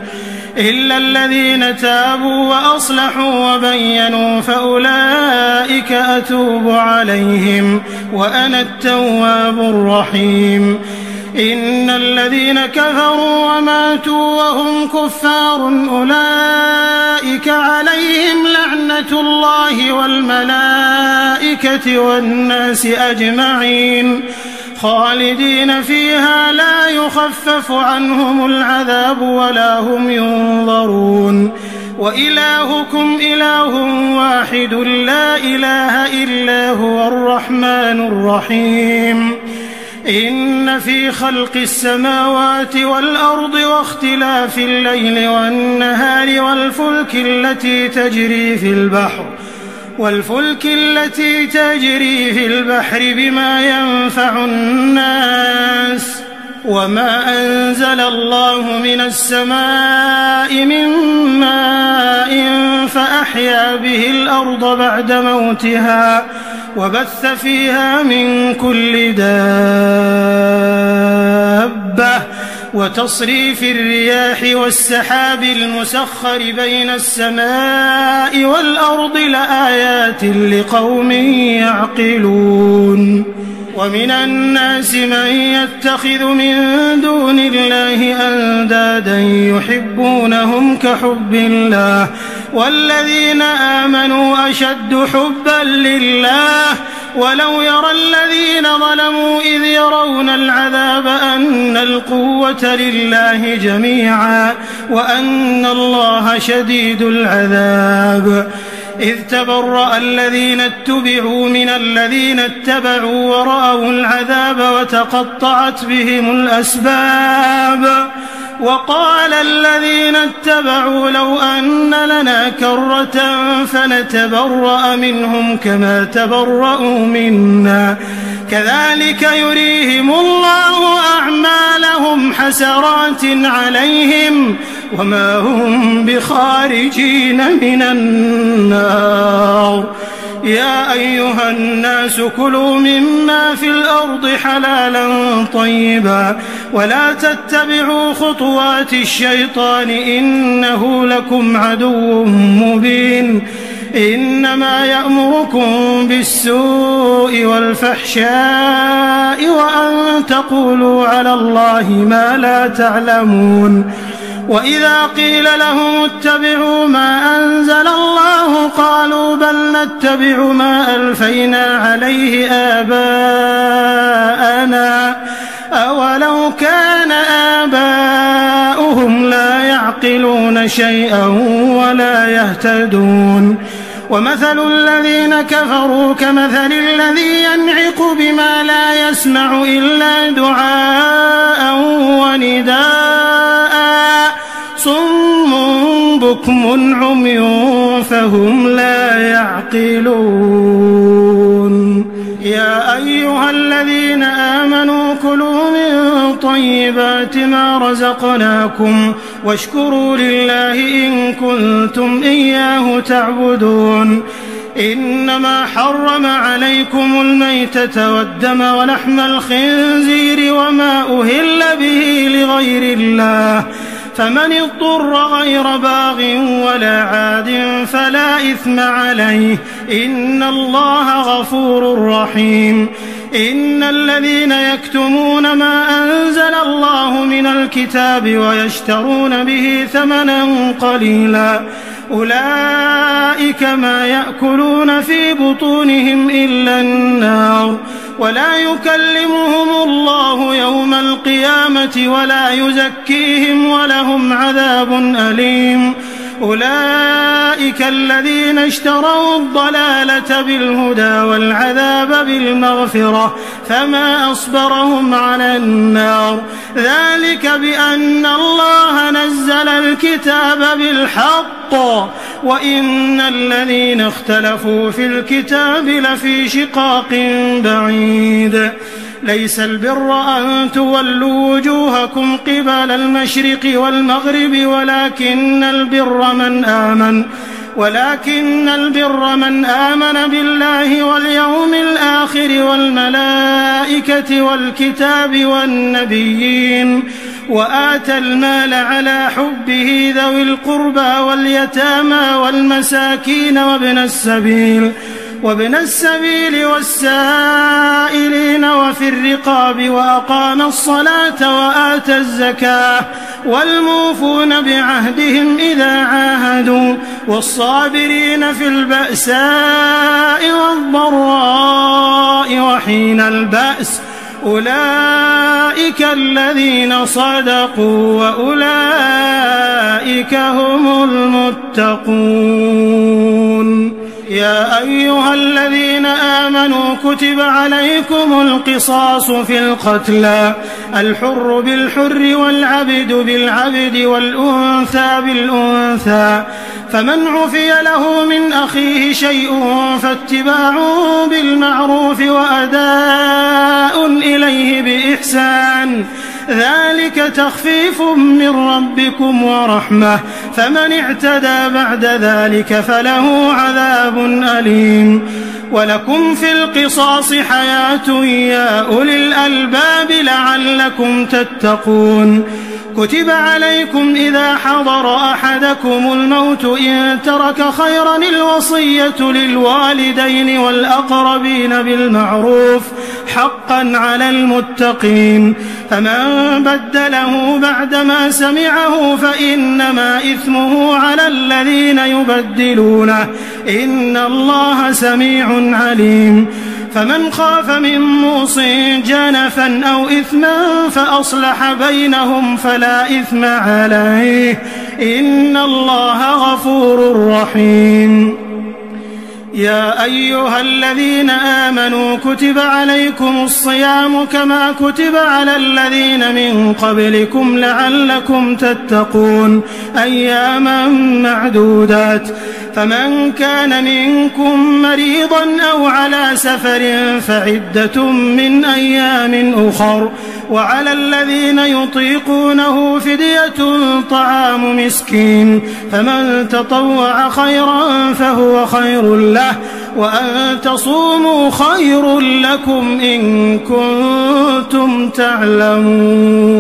إلا الذين تابوا وأصلحوا وبينوا فأولئك أتوب عليهم وأنا التواب الرحيم إن الذين كفروا وماتوا وهم كفار أولئك عليهم لعنة الله والملائكة والناس أجمعين خالدين فيها لا يخفف عنهم العذاب ولا هم ينظرون وإلهكم إله واحد لا إله إلا هو الرحمن الرحيم إن في خلق السماوات والأرض واختلاف الليل والنهار والفلك التي تجري في البحر بما ينفع الناس وما أنزل الله من السماء من ماء فأحيا به الأرض بعد موتها وبث فيها من كل دابة وتصريف الرياح والسحاب المسخر بين السماء والأرض لآيات لقوم يعقلون ومن الناس من يتخذ من دون الله أندادا يحبونهم كحب الله والذين آمنوا أشد حبا لله ولو يرى الذين ظلموا إذ يرون العذاب أن القوة لله جميعا وأن الله شديد العذاب إذ تبرأ الذين اتبعوا من الذين اتبعوا ورأوا العذاب وتقطعت بهم الأسباب وقال الذين اتبعوا لو أن لنا كرة فنتبرأ منهم كما تبرأوا منا كذلك يريهم الله أعمالهم حسرات عليهم وما هم بخارجين من النار. يا أيها الناس كلوا مما في الأرض حلالا طيبا ولا تتبعوا خطوات الشيطان إنه لكم عدو مبين. إنما يأمركم بالسوء والفحشاء وأن تقولوا على الله ما لا تعلمون. وإذا قيل لهم اتبعوا ما أنزل الله قالوا بل نتبع ما ألفينا عليه آباءنا أولو كان آباؤهم لا يعقلون شيئا ولا يهتدون. ومثل الذين كفروا كمثل الذي ينعق بما لا يسمع إلا دعاء ونداء صم بكم عمي فهم لا يعقلون. يا أيها الذين آمنوا كلوا من طيبات ما رزقناكم واشكروا لله إن كنتم إياه تعبدون. إنما حرم عليكم الميتة والدم ولحم الخنزير وما أهل به لغير الله فمن اضطر غير باغ ولا عاد فلا إثم عليه إن الله غفور رحيم. إن الذين يكتمون ما أنزل الله من الكتاب ويشترون به ثمنا قليلا أولئك ما يأكلون في بطونهم إلا النار ولا يكلمهم الله يوم القيامة ولا يزكيهم ولهم عذاب أليم. أولئك الذين اشتروا الضلالة بالهدى والعذاب بالمغفرة فما أصبرهم على النار ذلك بأن الله نزل الكتاب بالحق وإن الذين اختلفوا في الكتاب لفي شقاق بعيد. ليس البر أن تولوا وجوهكم قبل المشرق والمغرب ولكن البر من آمن بالله واليوم الآخر والملائكة والكتاب والنبيين وآتى المال على حبه ذوي القربى واليتامى والمساكين وابن السبيل والسائلين وفي الرقاب وأقام الصلاة وآتى الزكاة والموفون بعهدهم إذا عاهدوا والصابرين في البأساء والضراء وحين البأس أولئك الذين صدقوا وأولئك هم المتقون. يا أيها الذين آمنوا كتب عليكم القصاص في القتلى الحر بالحر والعبد بالعبد والأنثى بالأنثى فمن عفي له من أخيه شيء فاتباع بالمعروف وأداء إليه بإحسان ذلك تخفيف من ربكم ورحمة فمن اعتدى بعد ذلك فله عذاب أليم. ولكم في القصاص حياة يا أولي الألباب لعلكم تتقون. كتب عليكم إذا حضر أحدكم الموت إن ترك خيرا الوصية للوالدين والأقربين بالمعروف حقا على المتقين فمن بدله بعدما سمعه فإنما إثمه على الذين يبدلونه إن الله سميع عليم. فمن خاف من موص جنفا أو إثما فأصلح بينهم فلا إثم عليه إن الله غفور رحيم. يا أيها الذين آمنوا كتب عليكم الصيام كما كتب على الذين من قبلكم لعلكم تتقون أياما معدودات فمن كان منكم مريضا أو على سفر فعدة من أيام أخر وعلى الذين يطيقونه فدية طعام مسكين فمن تطوع خيرا فهو خير له وأن تصوموا خير لكم إن كنتم تعلمون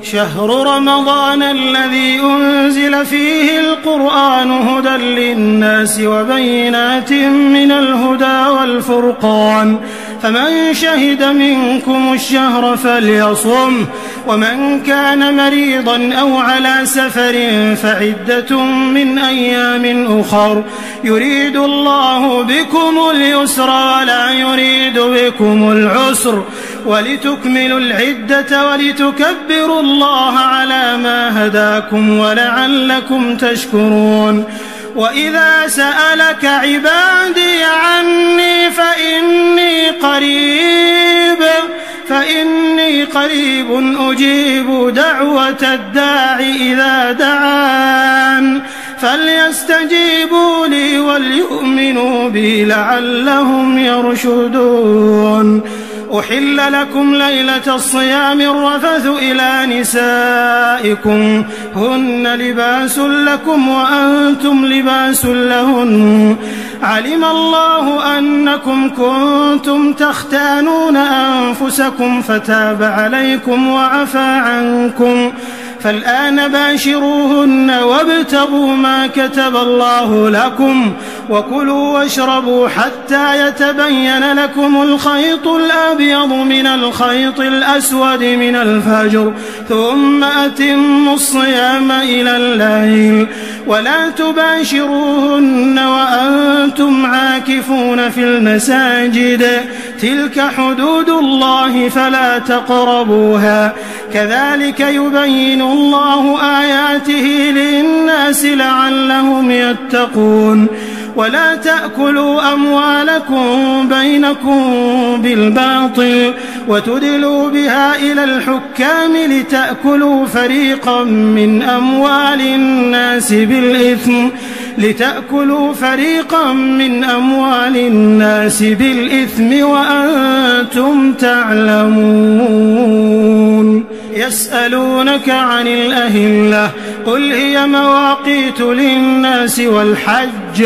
شهر رمضان الذي أنزل فيه القرآن هدى للناس وبينات من الهدى والفرقان فمن شهد منكم الشهر فليصم ومن كان مريضا أو على سفر فعدة من أيام أخر يريد الله بكم اليسر ولا يريد بكم العسر ولتكملوا العدة ولتكبروا الله على ما هداكم ولعلكم تشكرون وإذا سألك عبادي عني فإني قريب أجيب دعوة الداع إذا دعان فليستجيبوا لي وليؤمنوا بي لعلهم يرشدون أحل لكم ليلة الصيام الرفث إلى نسائكم هن لباس لكم وأنتم لباس لهن علم الله أنكم كنتم تختانون أنفسكم فتاب عليكم وعفى عنكم فالآن باشروهن وابتغوا ما كتب الله لكم وكلوا واشربوا حتى يتبين لكم الخيط الأبيض من الخيط الأسود من الفجر ثم أتموا الصيام إلى الليل ولا تباشروهن وأنتم عاكفون في المساجد تلك حدود الله فلا تقربوها كذلك يبين الله آياته للناس لعلهم يتقون ولا تأكلوا أموالكم بينكم بالباطل وتدلوا بها إلى الحكام لتأكلوا فريقا من أموال الناس بالإثم وأنتم تعلمون يسألونك عن الأهلة قل هي مواقيت للناس والحج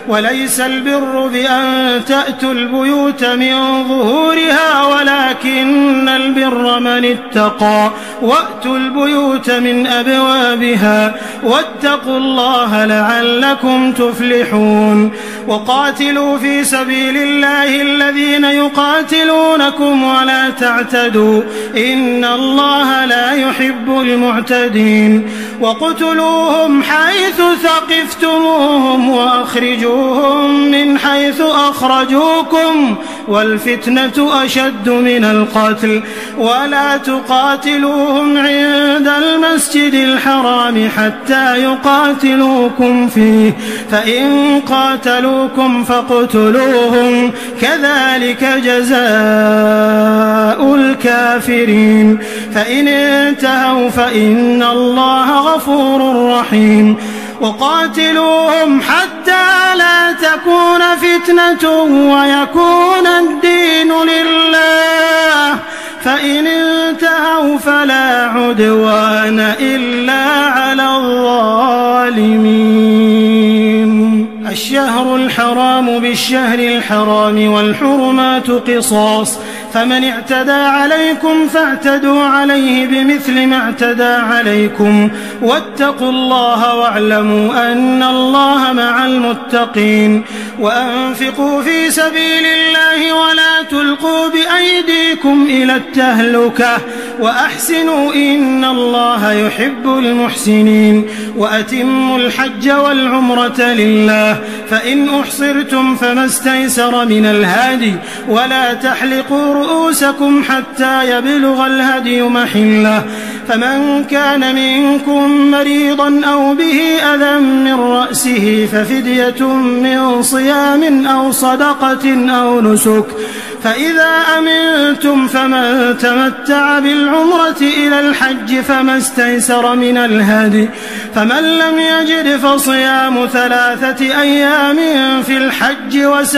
وليس البر بأن تأتوا البيوت من ظهورها ولكن البر من اتقى وأتوا البيوت من أبوابها واتقوا الله لعلكم تفلحون وقاتلوا في سبيل الله الذين يقاتلونكم ولا تعتدوا إن الله لا يحب المعتدين وقتلوهم حيث ثقفتموهم وأخرجوهم من حيث أخرجوكم والفتنة أشد من القتل ولا تقاتلوهم عند المسجد الحرام حتى يقاتلوكم فيه فإن قاتلوكم فاقتلوهم كذلك جزاء الكافرين فإن انتهوا فإن الله غفور رحيم وقاتلوهم حتى لا تكون فتنة ويكون الدين لله فإن انتهوا فلا عدوان إلا على الظالمين الشهر الحرام بالشهر الحرام والحرمات قصاص فمن اعتدى عليكم فاعتدوا عليه بمثل ما اعتدى عليكم واتقوا الله واعلموا أن الله مع المتقين وأنفقوا في سبيل الله ولا تلقوا بأيديكم إلى التهلكة وأحسنوا إن الله يحب المحسنين وأتموا الحج والعمرة لله فإن أحصرتم فما استيسر من الهدي ولا تحلقوا رؤوسكم حتى يبلغ الهدي محله فمن كان منكم مريضا أو به أذى من رأسه ففدية من صيام أو صدقة أو نسك، فإذا أمنتم فمن تمتع بالعمرة إلى الحج فما استيسر من الهدي، فمن لم يجد فصيام 3 أيام في الحج و7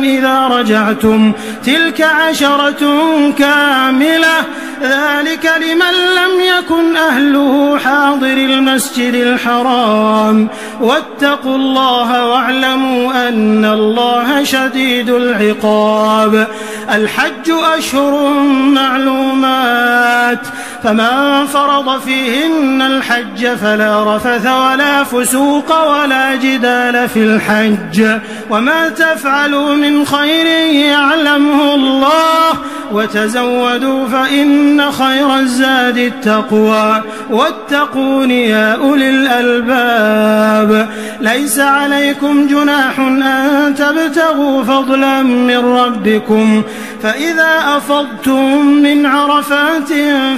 إذا رجعتم، تلك 10 كاملة، ذلك لمن لم يكن أهله حاضر المسجد الحرام. واتقوا الله واعلموا أن الله شديد العقاب. الحج أشهر معلومات، فمن فرض فيهن الحج فلا رفث ولا فسوق ولا جدال في الحج، وما تفعلوا من خير يعلمه الله، وتزودوا فإن خير الزاد التقوى، واتقون يا أولي الألباب. ليس عليكم جناح أن تبتغوا فضلا من ربكم، فإذا أفضتم من عرفات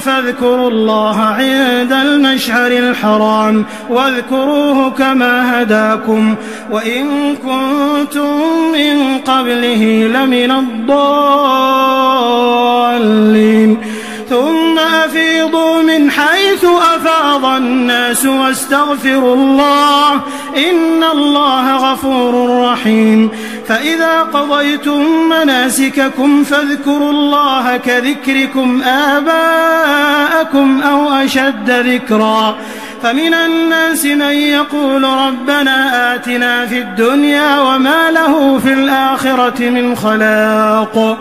فاذكروا الله عند المشعر الحرام واذكروه كما هداكم وإن كنتم من قبله لمن الضالين. ثم أفيضوا من حيث أفاض الناس واستغفروا الله إن الله غفور رحيم. فإذا قضيتم مناسككم فاذكروا الله كذكركم آباءكم أو أشد ذكرا. فمن الناس من يقول ربنا آتنا في الدنيا وما له في الآخرة من خلاق،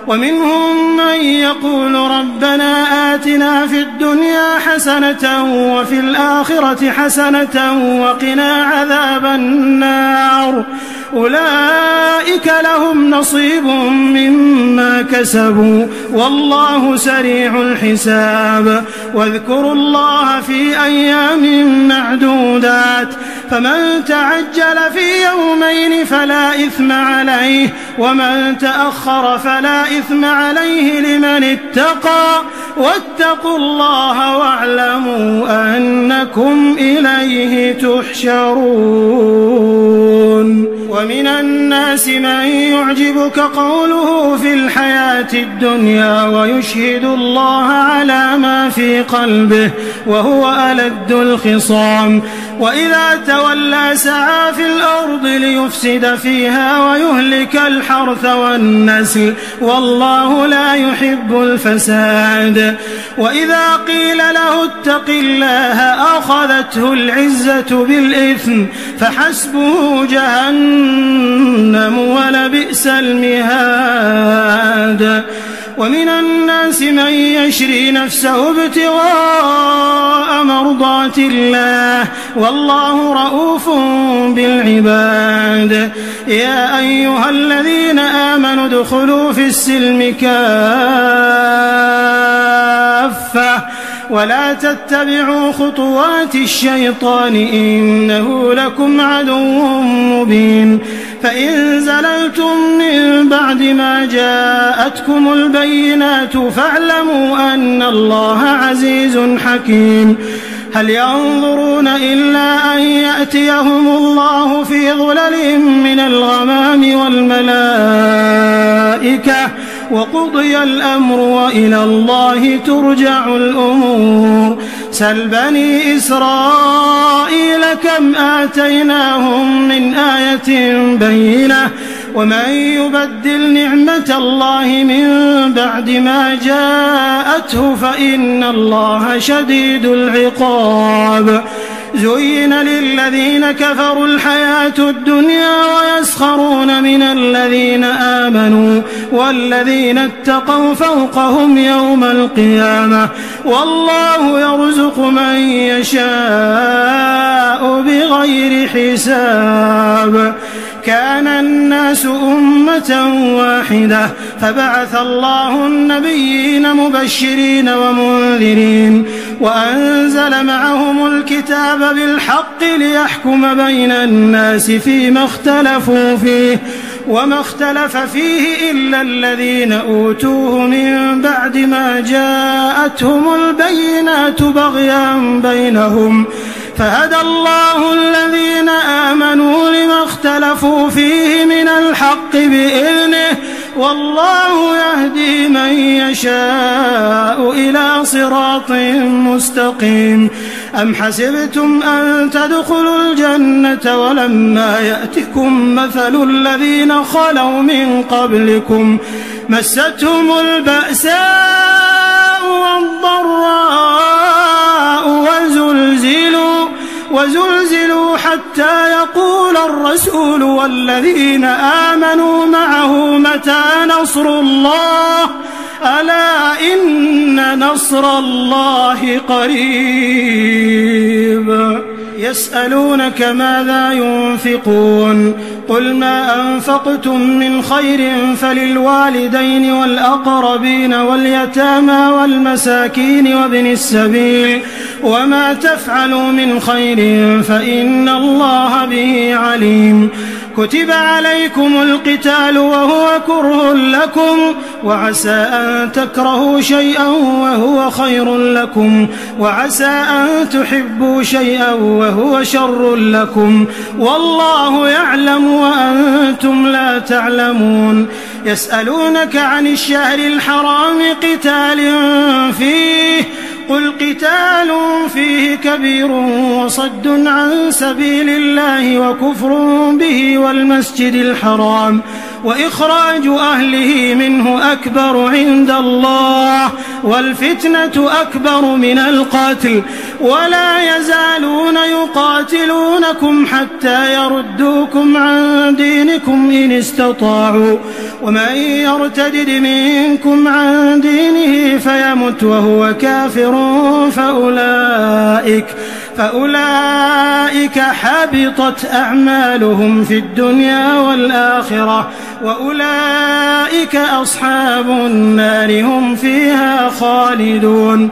ومنهم من يقول ربنا آتنا في الدنيا حسنة وفي الآخرة حسنة وقنا عذاب النار. أولئك لهم نصيب مما كسبوا والله سريع الحساب. واذكروا الله في أيام معدودات، فمن تعجل في يومين فلا إثم عليه، ومن تأخر فلا إثم عليه لمن اتقى. واتقوا الله واعلموا أنكم إليه تحشرون. ومن الناس من يعجبك قوله في الحياة الدنيا ويشهد الله على ما في قلبه وهو ألد الخصام، وإذا تولى سعى في الأرض ليفسد فيها ويهلك الحرث والنسل والله لا يحب الفساد. وإذا قيل له اتق الله أخذته العزة بالإثم فحسبه جهنم ولبئس المهاد. ومن الناس من يشري نفسه ابتغاء مرضات الله والله رؤوف بالعباد. يا أيها الذين آمنوا ادخلوا في السلم كافة ولا تتبعوا خطوات الشيطان إنه لكم عدو مبين. فإن زللتم من بعد ما جاءتكم البينات فاعلموا أن الله عزيز حكيم. هل ينظرون إلا أن يأتيهم الله في ظلل من الغمام والملائكة وقضي الأمر وإلى الله ترجع الأمور. سل بني إسرائيل كم آتيناهم من آية بينة ومن يبدل نعمة الله من بعد ما جاءته فإن الله شديد العقاب. زين للذين كفروا الحياة الدنيا ويسخرون من الذين آمنوا والذين اتقوا فوقهم يوم القيامة والله يرزق من يشاء بغير حساب. كان الناس أمة واحدة فبعث الله النبيين مبشرين ومنذرين وأنزل معهم الكتاب بالحق ليحكم بين الناس فيما اختلفوا فيه وما اختلف فيه إلا الذين أوتوه من بعد ما جاءتهم البينات بغيا بينهم فهدى الله الذين آمنوا لما اختلفوا فيه من الحق بإذنه والله يهدي من يشاء إلى صراط مستقيم. أم حسبتم أن تدخلوا الجنة ولما يأتكم مثل الذين خلوا من قبلكم مستهم البأساء والضراء وزلزلوا حتى يقول الرسول والذين آمنوا معه متى نصر الله ألا إن نصر الله قريب. يسألونك ماذا ينفقون قل ما أنفقتم من خير فللوالدين والأقربين واليتامى والمساكين وابن السبيل وما تفعلوا من خير فإن الله به عليم. كتب عليكم القتال وهو كره لكم وعسى أن تكرهوا شيئا وهو خير لكم وعسى أن تحبوا شيئا وهو شر لكم والله يعلم وأنتم لا تعلمون. يسألونك عن الشهر الحرام قتال فيه قل قتال فيه كبير وصد عن سبيل الله وكفر به والمسجد الحرام وإخراج أهله منه أكبر عند الله والفتنة أكبر من القتل ولا يزالون يقاتلونكم حتى يردوكم عن دينكم إن استطاعوا ومن يرتد منكم عن دينه فيمت وهو كافر فأولئك حبطت أعمالهم في الدنيا والآخرة وأولئك أصحاب النار هم فيها خالدون.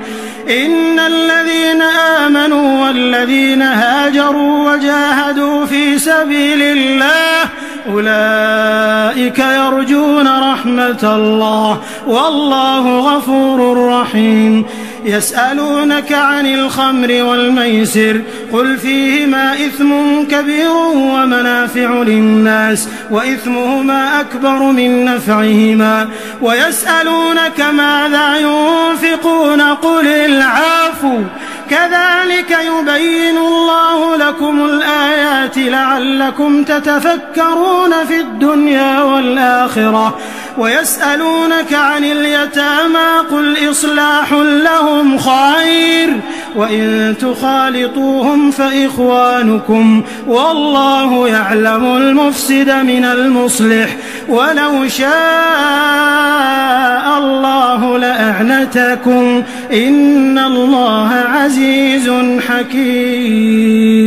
إن الذين آمنوا والذين هاجروا وجاهدوا في سبيل الله أولئك يرجون رحمة الله والله غفور رحيم. يسألونك عن الخمر والميسر قل فيهما إثم كبير ومنافع للناس وإثمهما أكبر من نفعهما ويسألونك ماذا ينفقون قل العفو كذلك يبين الله لكم الآيات لعلكم تتفكرون في الدنيا والآخرة. ويسألونك عن اليتامى قل إصلاح لهم خير وإن تخالطوهم فإخوانكم والله يعلم المفسد من المصلح ولو شاء الله لأعنتكم إن الله عزيز حكيم.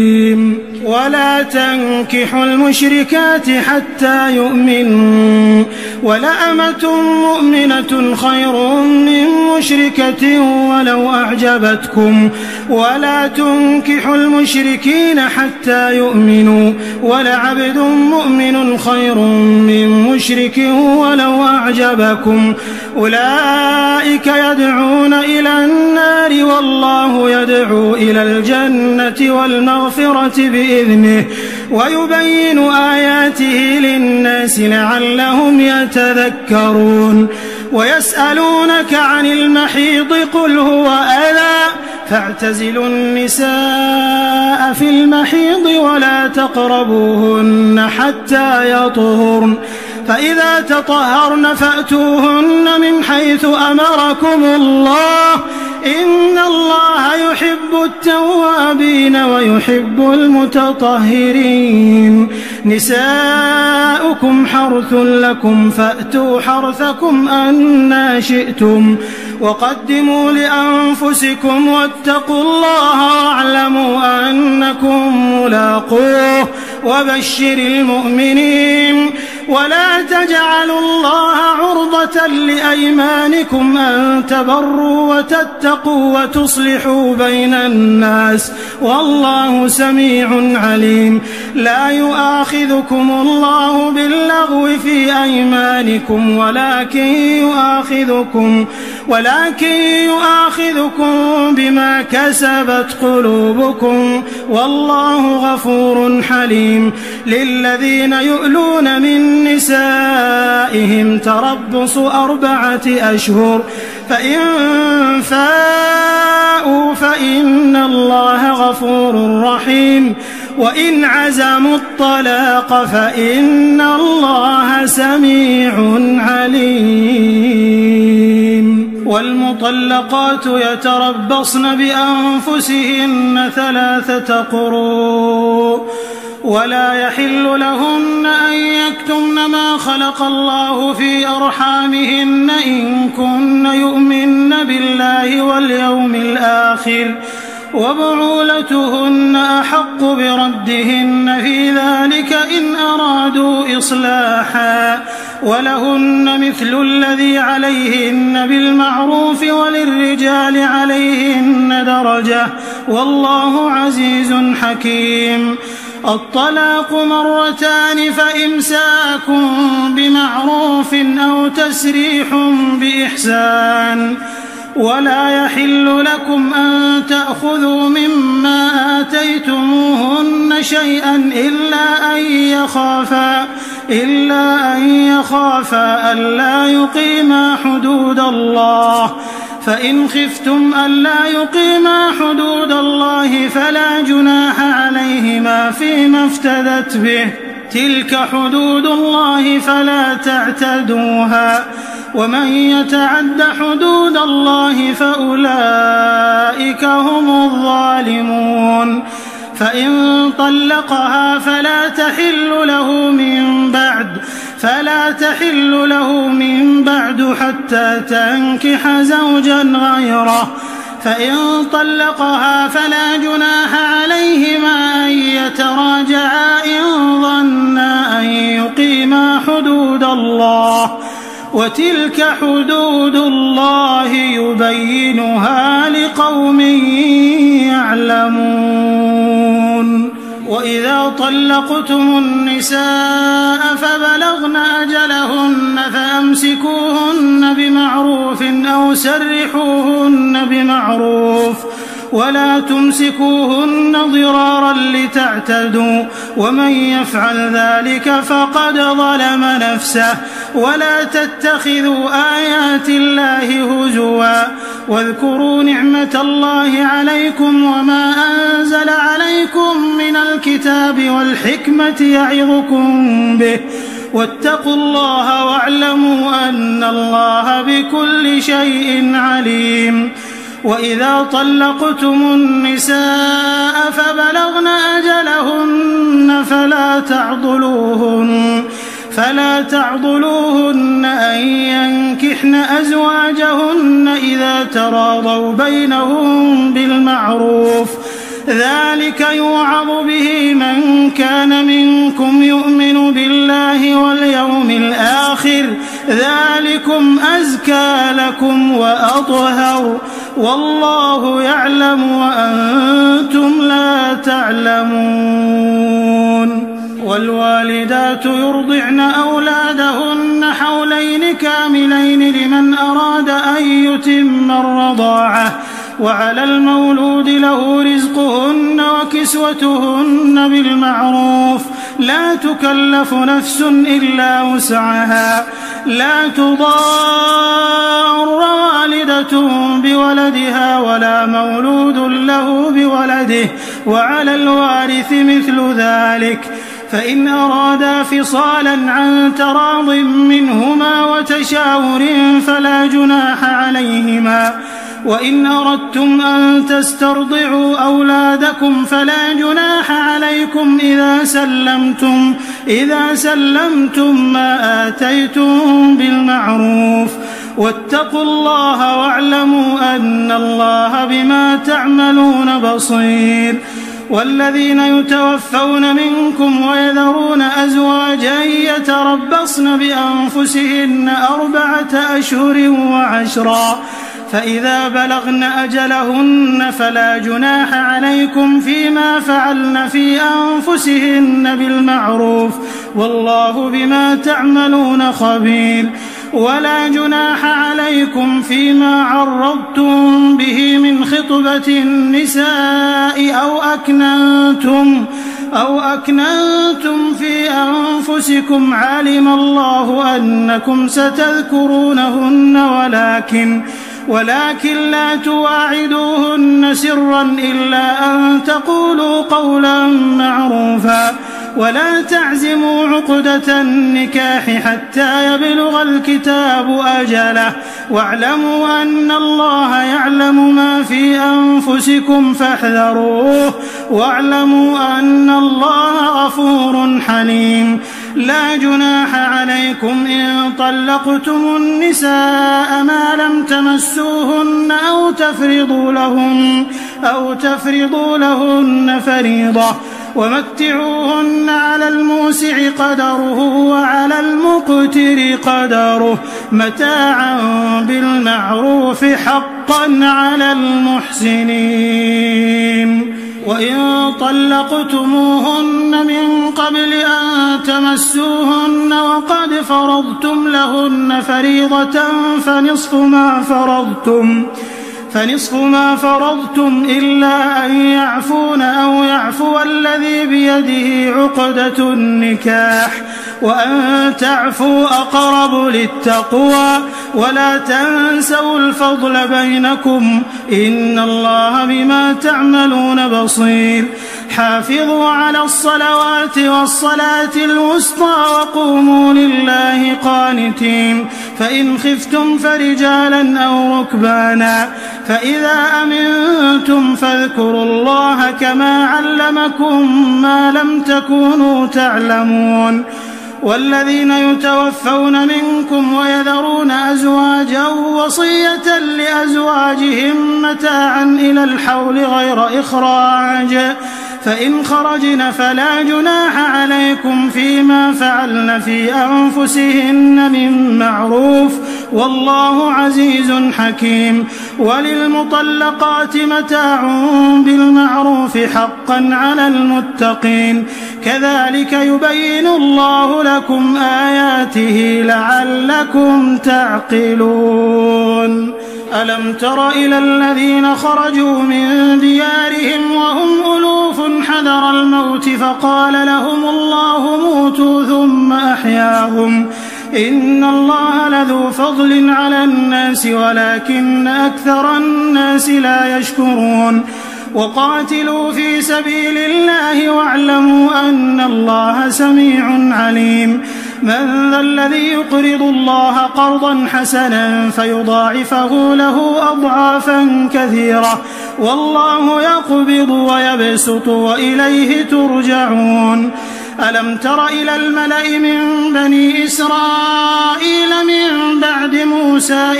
ولا تنكحوا المشركات حتى يؤمنوا ولأمة مؤمنة خير من مشركة ولو أعجبتكم ولا تنكحوا المشركين حتى يؤمنوا ولعبد مؤمن خير من مشرك ولو أعجبكم أولئك يدعون إلى النار والله يدعو إلى الجنة والمغفرة بإذنه ويبين آياته للناس لعلهم يتذكرون. ويسألونك عن المحيض قل هو أذى فاعتزلوا النساء في المحيض ولا تقربوهن حتى يطهرن فإذا تطهرن فأتوهن من حيث أمركم الله إن الله يحب التوابين ويحب المتطهرين. نساؤكم حرث لكم فأتوا حرثكم أنى شئتم وقدموا لأنفسكم واتقوا الله واعلموا أنكم ملاقوه وبشر المؤمنين. ولا تجعلوا الله عرضة لأيمانكم أن تبروا وتتقوا وتصلحوا بين الناس والله سميع عليم. لا يؤاخذكم الله باللغو في أيمانكم ولكن يؤاخذكم بما كسبت قلوبكم والله غفور حليم. للذين يؤلون من نسائهم تربص 4 أشهر فإن فاءوا فإن الله غفور رحيم وإن عزموا الطلاق فإن الله سميع عليم. والمطلقات يتربصن بأنفسهن 3 قروء ولا يحل لهن أن يكتمن ما خلق الله في أرحامهن إن كن يؤمن بالله واليوم الآخر وبعولتهن أحق بردهن في ذلك إن أرادوا إصلاحا ولهن مثل الذي عليهن بالمعروف وللرجال عليهن درجة والله عزيز حكيم. الطلاق 2 فإمساك بمعروف أو تسريح بإحسان ولا يحل لكم أن تأخذوا مما آتيتموهن شيئا إلا أن يخافا ألا يقيما حدود الله فإن خفتم ألا يقيما حدود الله فلا جناح عليهما فيما افتدت به تلك حدود الله فلا تعتدوها ومن يتعد حدود الله فأولئك هم الظالمون. فإن طلقها فلا تحل له من بعد حتى تنكح زوجا غيره. فإن طلقها فلا جناح عليهما أن يتراجعا إن ظنا أن يقيما حدود الله وتلك حدود الله يبينها لقوم يعلمون. وإذا طلقتم النساء فبلغن أجلهن فأمسكوهن بمعروف أو سرحوهن بمعروف ولا تمسكوهن ضرارا لتعتدوا ومن يفعل ذلك فقد ظلم نفسه. ولا تتخذوا آيات الله هزوا واذكروا نعمة الله عليكم وما أنزل عليكم من الكتاب والحكمة يعظكم به واتقوا الله واعلموا أن الله بكل شيء عليم. وإذا طلقتم النساء فبلغن أجلهن فلا تعضلوهن أن ينكحن أزواجهن إذا تراضوا بينهم بالمعروف ذلك يوعظ به من كان منكم يؤمن بالله واليوم الآخر ذلكم أزكى لكم وأطهر والله يعلم وأنتم لا تعلمون. والوالدات يرضعن أولادهن حولين كاملين لمن أراد أن يتم الرضاعة وعلى المولود له رزقهن وكسوتهن بالمعروف لا تكلف نفس إلا وسعها لا تضار والدة بولدها ولا مولود له بولده وعلى الوارث مثل ذلك فإن أرادا فصالا عن تراض منهما وتشاور فلا جناح عليهما. وإن أردتم أن تسترضعوا أولادكم فلا جناح عليكم إذا سلمتم ما آتيتم بالمعروف واتقوا الله واعلموا أن الله بما تعملون بصير. والذين يتوفون منكم ويذرون أزواجا يتربصن بأنفسهن 4 أشهر و10 فإذا بلغن أجلهن فلا جناح عليكم فيما فعلن في أنفسهن بالمعروف والله بما تعملون خبير ولا جناح عليكم فيما عرضتم به من خطبة النساء أو أكننتم في أنفسكم علم الله أنكم ستذكرونهن ولكن لا تواعدوهن سرا إلا أن تقولوا قولا معروفا ولا تعزموا عقدة النكاح حتى يبلغ الكتاب أجله واعلموا أن الله يعلم ما في أنفسكم فاحذروه واعلموا أن الله غفور حليم لا جناح عليكم إن طلقتم النساء ما لم تمسوهن أو تفرضوا لهن فريضة ومتعوهن على الموسع قدره وعلى المقتر قدره متاعا بالمعروف حقا على المحسنين وإن طلقتموهن من قبل أن تمسوهن وقد فرضتم لهن فريضة فنصف ما فرضتم إلا أن يعفون أو يعفو الذي بيده عقدة النكاح وأن تعفوا أقرب للتقوى ولا تنسوا الفضل بينكم إن الله بما تعملون بصير حافظوا على الصلوات والصلاة الوسطى وقوموا لله قانتين فإن خفتم فرجالا أو ركبانا فإذا أمنتم فاذكروا الله كما علمكم ما لم تكونوا تعلمون والذين يتوفون منكم ويذرون أزواجا وصية لأزواجهم متاعا إلى الحول غير إخراج فإن خرجن فلا جناح عليكم فيما فعلن في أنفسهن من معروف والله عزيز حكيم وللمطلقات متاع بالمعروف حقا على المتقين كذلك يبين الله لكم آياته لعلكم تعقلون ألم تر إلى الذين خرجوا من ديارهم وهم ألوف حذر الموت فقال لهم الله موتوا ثم أحياهم إن الله لذو فضل على الناس ولكن أكثر الناس لا يشكرون وقاتلوا في سبيل الله واعلموا أن الله سميع عليم من ذا الذي يقرض الله قرضا حسنا فيضاعفه له أضعافا كثيرة والله يقبض ويبسط وإليه ترجعون ألم تر إلى الملأ من بني إسرائيل من بعد موسى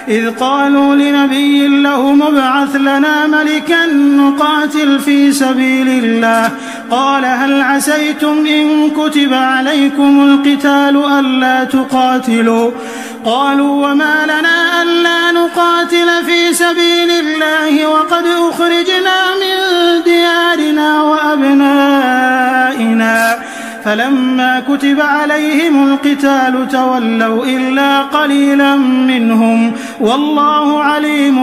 إذ قالوا لنبي له مبعث لنا ملكا نقاتل في سبيل الله قال هل عسيتم إن كتب عليكم القتال ألا تقاتلوا قالوا وما لنا ألا نقاتل في سبيل الله وقد أخرجنا من ديارنا وأبنائنا فلما كتب عليهم القتال تولوا إلا قليلا منهم والله عليم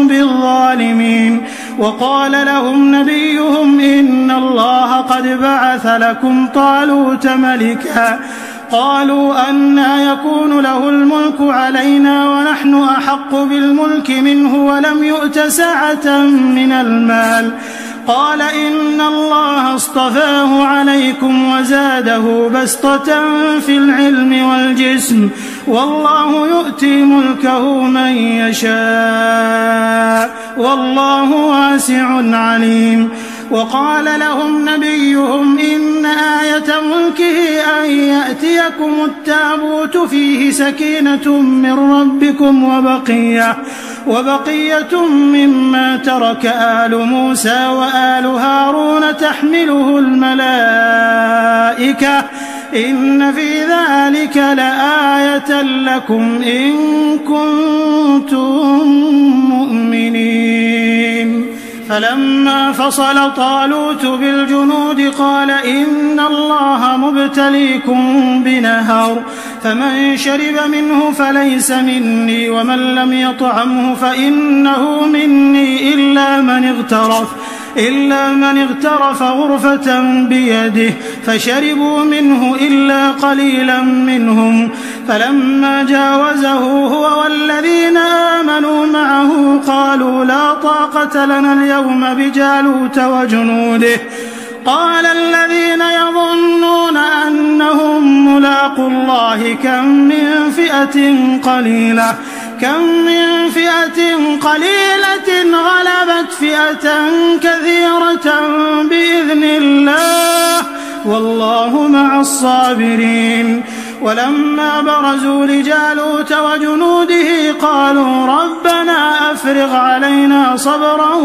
بالظالمين وقال لهم نبيهم إن الله قد بعث لكم طالوت ملكا قالوا أنى يكون له الملك علينا ونحن أحق بالملك منه ولم يؤت سعة من المال قال إن الله اصطفاه عليكم وزاده بسطة في العلم والجسم والله يؤتي ملكه من يشاء والله واسع عليم وقال لهم نبيهم إن آية ملكه أن يأتيكم التابوت فيه سكينة من ربكم وبقية مما ترك آل موسى وآل هارون تحمله الملائكة إن في ذلك لآية لكم إن كنتم مؤمنين. فلما فصل طالوت بالجنود قال إن الله مبتليكم بنهر فمن شرب منه فليس مني ومن لم يطعمه فإنه مني إلا من اغترف غرفة بيده فشربوا منه إلا قليلا منهم. فلما جاوزه هو والذين آمنوا معه قالوا لا طاقة لنا اليوم بجالوت وجنوده. قال الذين يظنون أنهم ملاقو الله كم من فئة قليلة غلبت فئة كثيرة بإذن الله والله مع الصابرين. ولما برزوا لجالوت وجنوده قالوا ربنا أفرغ علينا صبرا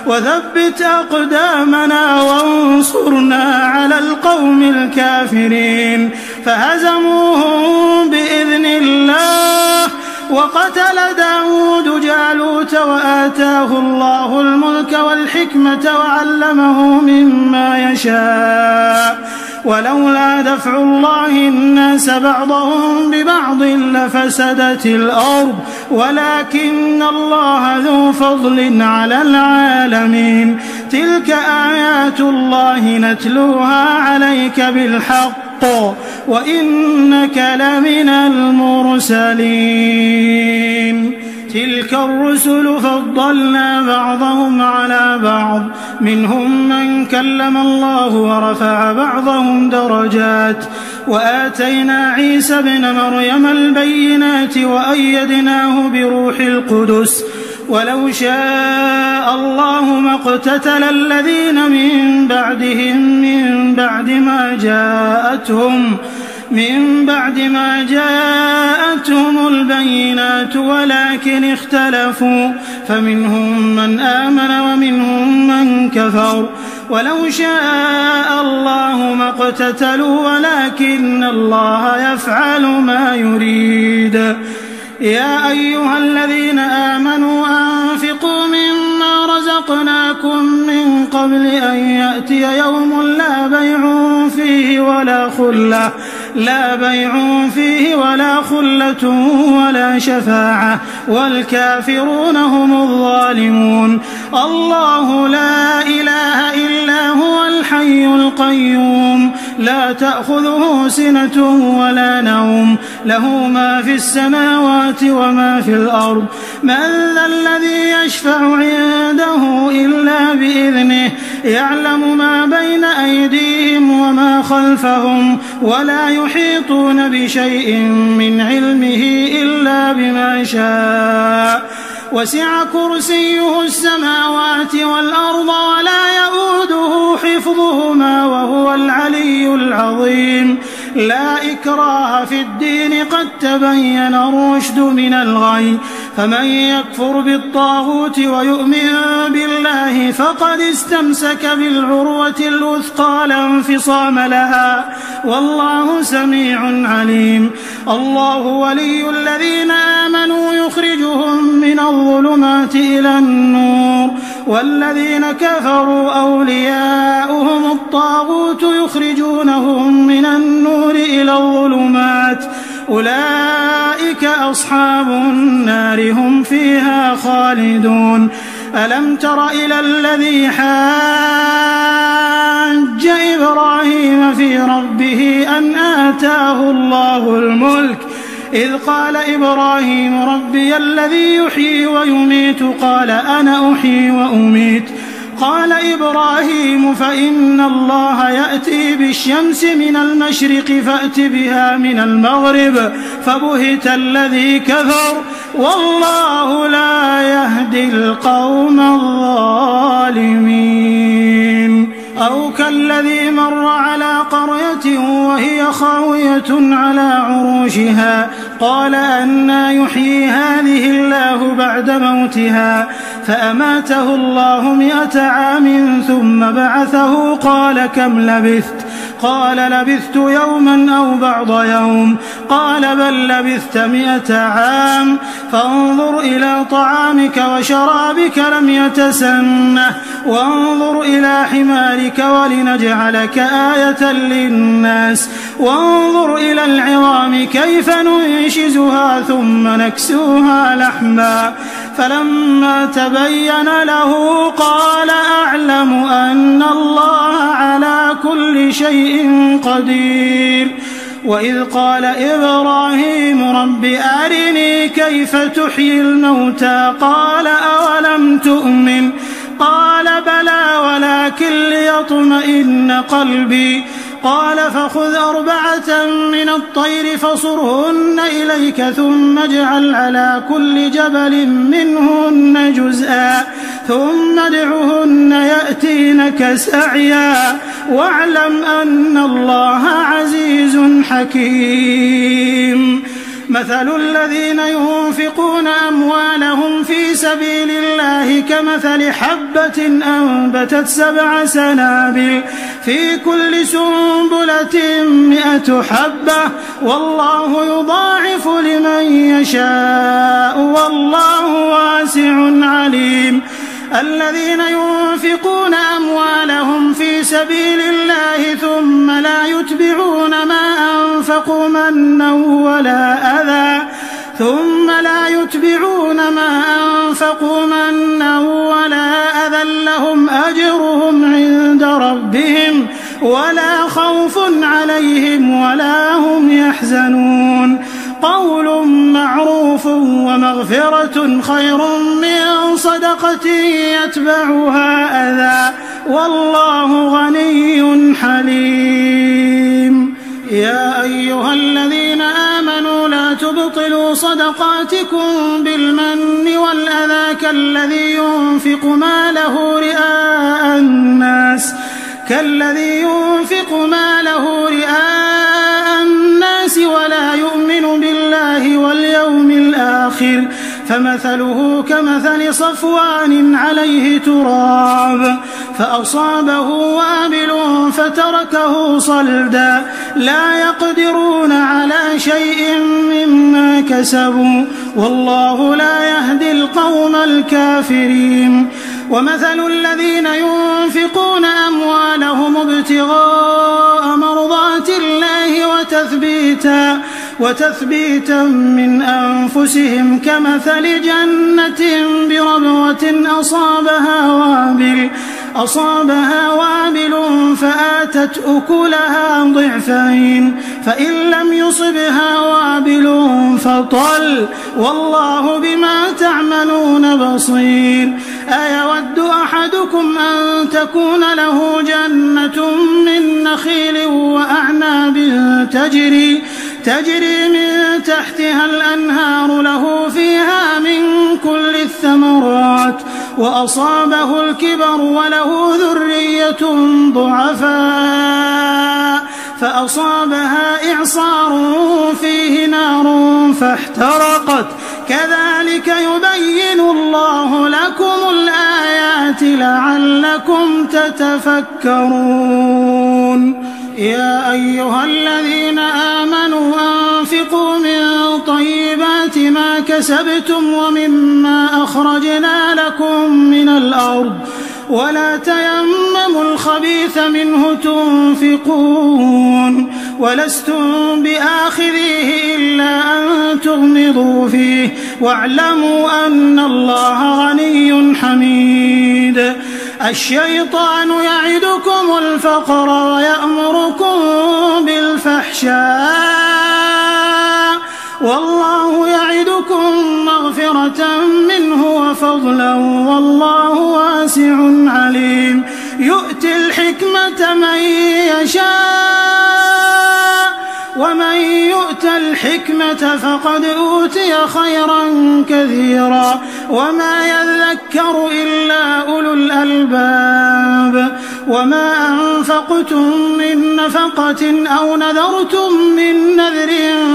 وثبت أقدامنا وانصرنا على القوم الكافرين. فهزموهم بإذن الله وقتل داود جالوت وآتاه الله الملك والحكمة وعلمه مما يشاء ولولا دفع الله الناس بعضهم ببعض لفسدت الأرض ولكن الله ذو فضل على العالمين. تلك آيات الله نتلوها عليك بالحق وإنك لمن المرسلين. تلك الرسل فضلنا بعضهم على بعض منهم من كلم الله ورفع بعضهم درجات وآتينا عيسى ابن مريم البينات وأيدناه بروح القدس ولو شاء الله ما اقتتل الذين من بعدهم من بعد ما جاءتهم البينات ولكن اختلفوا فمنهم من آمن ومنهم من كفر ولو شاء الله ما اقتتلوا ولكن الله يفعل ما يريد. يا أيها الذين آمنوا أنفقوا مما رزقناكم من قبل أن يأتي يوم لا بيع فيه ولا خلة ولا شفاعة والكافرون هم الظالمون. الله لا إله إلا هو الحي القيوم لا تأخذه سنة ولا نوم له ما في السماوات وما في الأرض. من ذا الذي يشفع عنده إلا بإذنه يعلم ما بين أيديهم وما خلفهم ولا يحيطون بشيء من علمه إلا بما شاء وسع كرسيه السماوات والأرض ولا يؤوده حفظهما وهو العلي العظيم. لا إكراه في الدين قد تبين الرشد من الغي فمن يكفر بالطاغوت ويؤمن بالله فقد استمسك بالعروة الوثقى لا انفصام لها والله سميع عليم. الله ولي الذين آمنوا يخرجهم من الظلمات إلى النور والذين كفروا أولياؤهم الطاغوت يخرجونهم من النور إلى الظلمات أولئك أصحاب النار هم فيها خالدون. ألم تر إلى الذي حاج إبراهيم في ربه أن آتاه الله الملك إذ قال إبراهيم ربي الذي يحيي ويميت قال أنا أحيي وأميت قال إبراهيم فإن الله يأتي بالشمس من المشرق فأت بها من المغرب فبهت الذي كفر والله لا يهدي القوم الظالمين. أو كالذي مر على قرية وهي خاوية على عروشها قال أنى يحيي هذه الله بعد موتها فأماته الله 100 عام ثم بعثه قال كم لبثت قال لبثت يوما أو بعض يوم قال بل لبثت 100 عام فانظر إلى طعامك وشرابك لم يتسنه وانظر إلى حمارك ولنجعلك آية للناس وانظر إلى العظام كيف ننشزها ثم نكسوها لحما فلما تبين له قال أعلم أن الله على كل شيء قدير. وإذ قال إبراهيم رب أرني كيف تحيي الموتى قال أولم تؤمن قال بلى ولكن ليطمئن قلبي قال فخذ 4 من الطير فصرهن إليك ثم اجعل على كل جبل منهن جزءا ثم ادعهن يأتينك سعيا واعلم أن الله عزيز حكيم. مثل الذين ينفقون أموالهم في سبيل الله كمثل حبة أنبتت 7 سنابل في كل سنبلة 100 حبة والله يضاعف لمن يشاء والله واسع عليم. الذين ينفقون أموالهم في سبيل الله ثم لا يتبعون ما أنفقوا منا ولا أذى لهم أجرهم عند ربهم ولا خوف عليهم ولا هم يحزنون. قول معروف ومغفرة خير من صدقة يتبعها أذى والله غني حليم. يا أيها الذين آمنوا لا تبطلوا صدقاتكم بالمن والأذى كالذي ينفق ماله رئاء الناس ولا يؤمن بالله واليوم الآخر فمثله كمثل صفوان عليه تراب فأصابه وابل فتركه صلدا لا يقدرون على شيء مما كسبوا والله لا يهدي القوم الكافرين. ومثل الذين ينفقون أموالهم ابتغاء مرضات الله وتثبيتا من أنفسهم كمثل جنة بربوة أصابها وابل فآتت أكلها ضعفين فإن لم يصبها وابل فطل والله بما تعملون بصير. أيود أحدكم أن تكون له جنة من نخيل وأعناب تجري من تحتها الأنهار له فيها من كل الثمرات وأصابه الكبر وله ذرية ضعفاء فأصابها إعصار فيه نار فاحترقت كذلك يبين الله لكم الآيات لعلكم تتفكرون. يا أيها الذين آمنوا أنفقوا من طيبات ما كسبتم ومما أخرجنا لكم من الأرض ولا تيمموا الخبيث منه تنفقون ولستم بآخذيه إلا أن تغمضوا فيه واعلموا أن الله غني حميد. الشيطان يعدكم الفقر ويأمركم بالفحشاء والله يعدكم مغفرة منه وفضلا والله واسع عليم يؤتي الحكمة من يشاء ومن يؤت الحكمة فقد أوتي خيرا كثيرا وما يذكر إلا أولو الألباب وما أنفقتم من نفقة أو نذرتم من نذر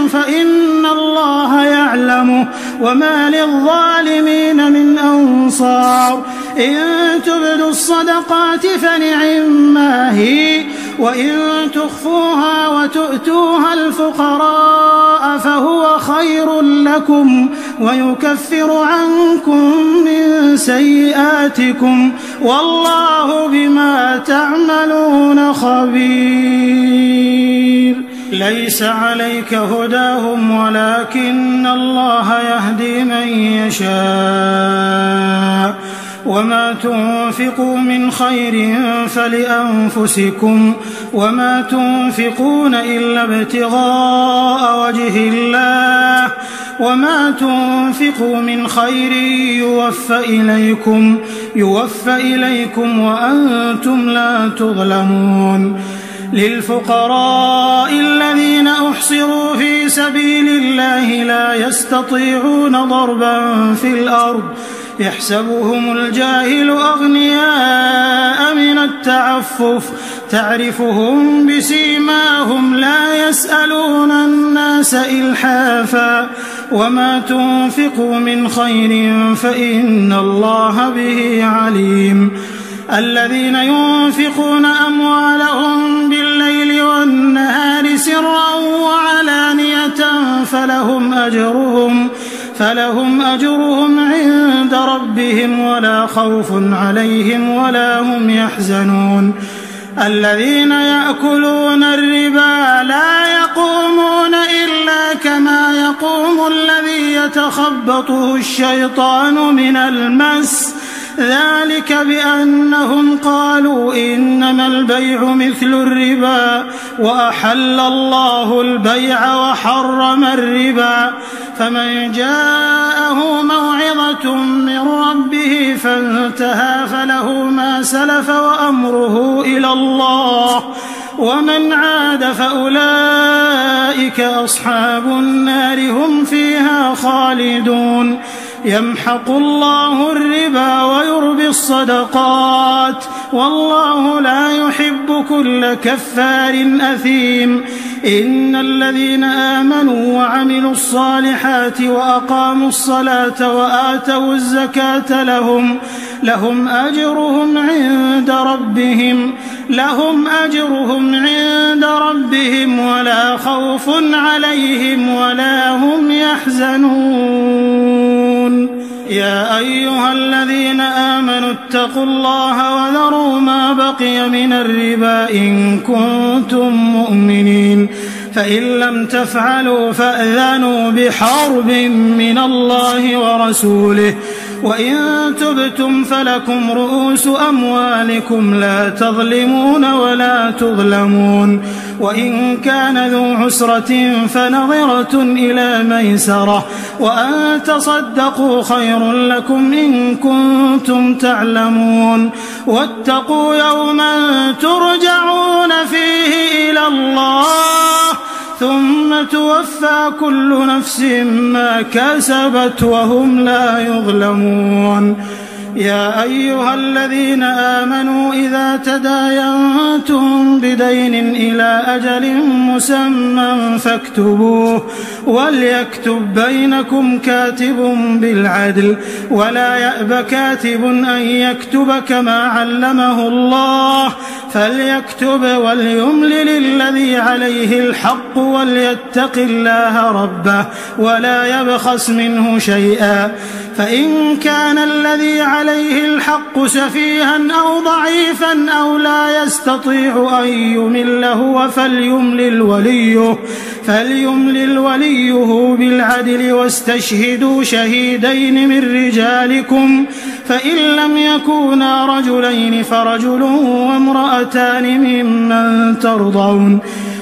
فإن الله يعلمه وما للظالمين من أنصار إن تبدوا الصدقات فنعما هي وإن تخفوها وتؤتوها الفقراء فهو خير لكم ويكفر عنكم من سيئاتكم والله بما تعملون خبير ليس عليك هداهم ولكن الله يهدي من يشاء وما تنفقوا من خير فلأنفسكم وما تنفقون إلا ابتغاء وجه الله وما تنفقوا من خير يوفى إليكم وأنتم لا تظلمون للفقراء الذين أحصروا في سبيل الله لا يستطيعون ضربا في الأرض يحسبهم الجاهل أغنياء من التعفف تعرفهم بسيماهم لا يسألون الناس إلحافا وما تنفقوا من خير فإن الله به عليم الذين ينفقون أموالهم بالليل والنهار سرا وعلانية فلهم أجرهم عند ربهم ولا خوف عليهم ولا هم يحزنون الذين يأكلون الربا لا يقومون إلا كما يقوم الذي يتخبطه الشيطان من المس ذلك بأنهم قالوا إنما البيع مثل الربا وأحل الله البيع وحرم الربا فمن جاءه موعظة من ربه فانتهى فله ما سلف وأمره إلى الله ومن عاد فأولئك أصحاب النار هم فيها خالدون يمحق الله الربا ويربي الصدقات والله لا يحب كل كفار أثيم إن الذين آمنوا وعملوا الصالحات وأقاموا الصلاة وآتوا الزكاة لهم أجرهم عند ربهم ولا خوف عليهم ولا هم يحزنون يا أيها الذين آمنوا اتقوا الله وذروا ما بقي من الربا إن كنتم مؤمنين فإن لم تفعلوا فأذنوا بحرب من الله ورسوله وإن تبتم فلكم رؤوس أموالكم لا تظلمون ولا تظلمون وإن كان ذو عسرة فنظرة إلى ميسرة وأن تصدقوا خير لكم إن كنتم تعلمون واتقوا يوما ترجعون فيه إلى الله ثم توفى كل نفس ما كسبت وهم لا يظلمون يا أيها الذين آمنوا إذا تداينتم بدين إلى أجل مسمى فاكتبوه وليكتب بينكم كاتب بالعدل ولا يأب كاتب أن يكتب كما علمه الله فليكتب وليملل الذي عليه الحق وليتق الله ربه ولا يبخس منه شيئا فإن كان الذي عليه الحق سفيها أو ضعيفا أو لا يستطيع أن يمل هو فليملل وليه بالعدل واستشهدوا شهيدين من رجالكم فإن لم يكونا رجلين فرجل وامرأتان ممن ترضون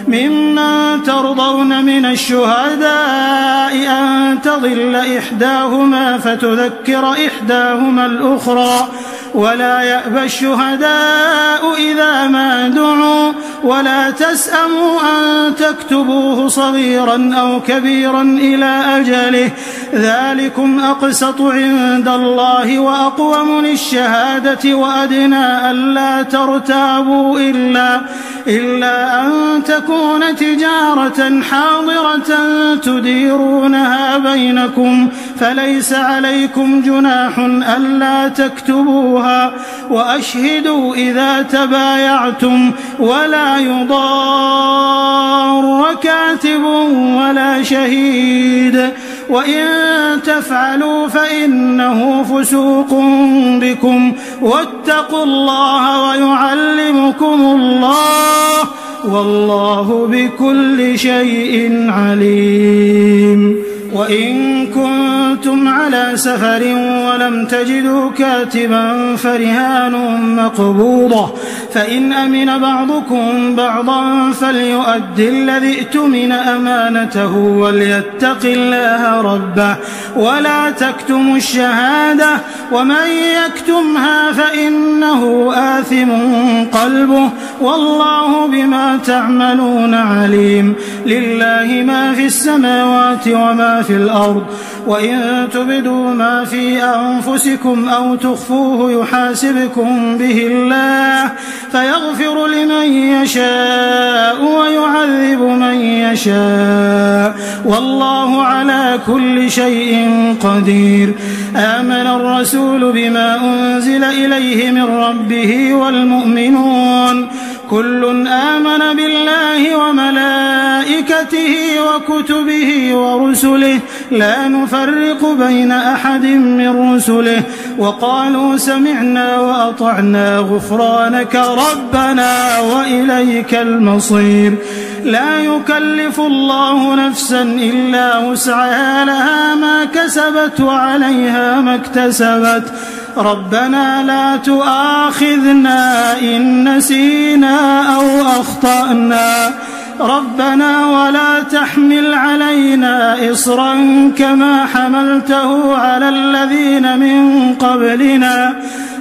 ممن ترضون من الشهداء أن تضل إحداهما فتذكر إحداهما الأخرى ولا يأبى الشهداء إذا ما دعوا ولا تسأموا أن تكتبوه صغيرا أو كبيرا إلى أجله ذلكم أقسط عند الله وأقوم للشهادة وأدنى ألا ترتابوا إلا أن تكون تجارة حاضرة تديرونها بينكم فليس عليكم جناح ألا تكتبوها وأشهدوا إذا تبايعتم ولا يضار كاتب ولا شهيد وإن تفعلوا فإنه فسوق بكم واتقوا الله ويعلمكم الله والله بكل شيء عليم. وإن كنتم على سفر ولم تجدوا كاتبا فرهان مقبوضة فإن أمن بعضكم بعضا فليؤد الذي ائتمن أمانته وليتق الله ربه ولا تكتموا الشهادة ومن يكتمها فإنه آثم قلبه والله بما تعملون عليم. لله ما في السماوات وما في الأرض وإن تبدوا ما في أنفسكم أو تخفوه يحاسبكم به الله فيغفر لمن يشاء ويعذب من يشاء والله على كل شيء قدير. آمن الرسول بما أنزل إليه من ربه والمؤمنون كل آمن بالله وملائكته وكتبه ورسله لا نفرق بين أحد من رسله وقالوا سمعنا وأطعنا غفرانك ربنا وإليك المصير. لا يكلف الله نفسا إلا وسعها لها ما كسبت وعليها ما اكتسبت ربنا لا تؤاخذنا إن نسينا أو أخطأنا ربنا ولا تحمل علينا إصرا كما حملته على الذين من قبلنا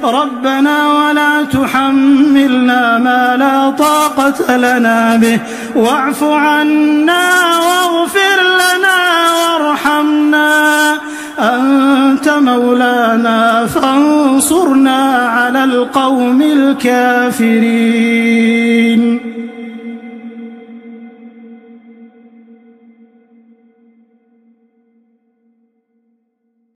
ربنا ولا تحملنا ما لا طاقة لنا به واعف عنا واغفر لنا وارحمنا أنت مولانا فانصرنا على القوم الكافرين.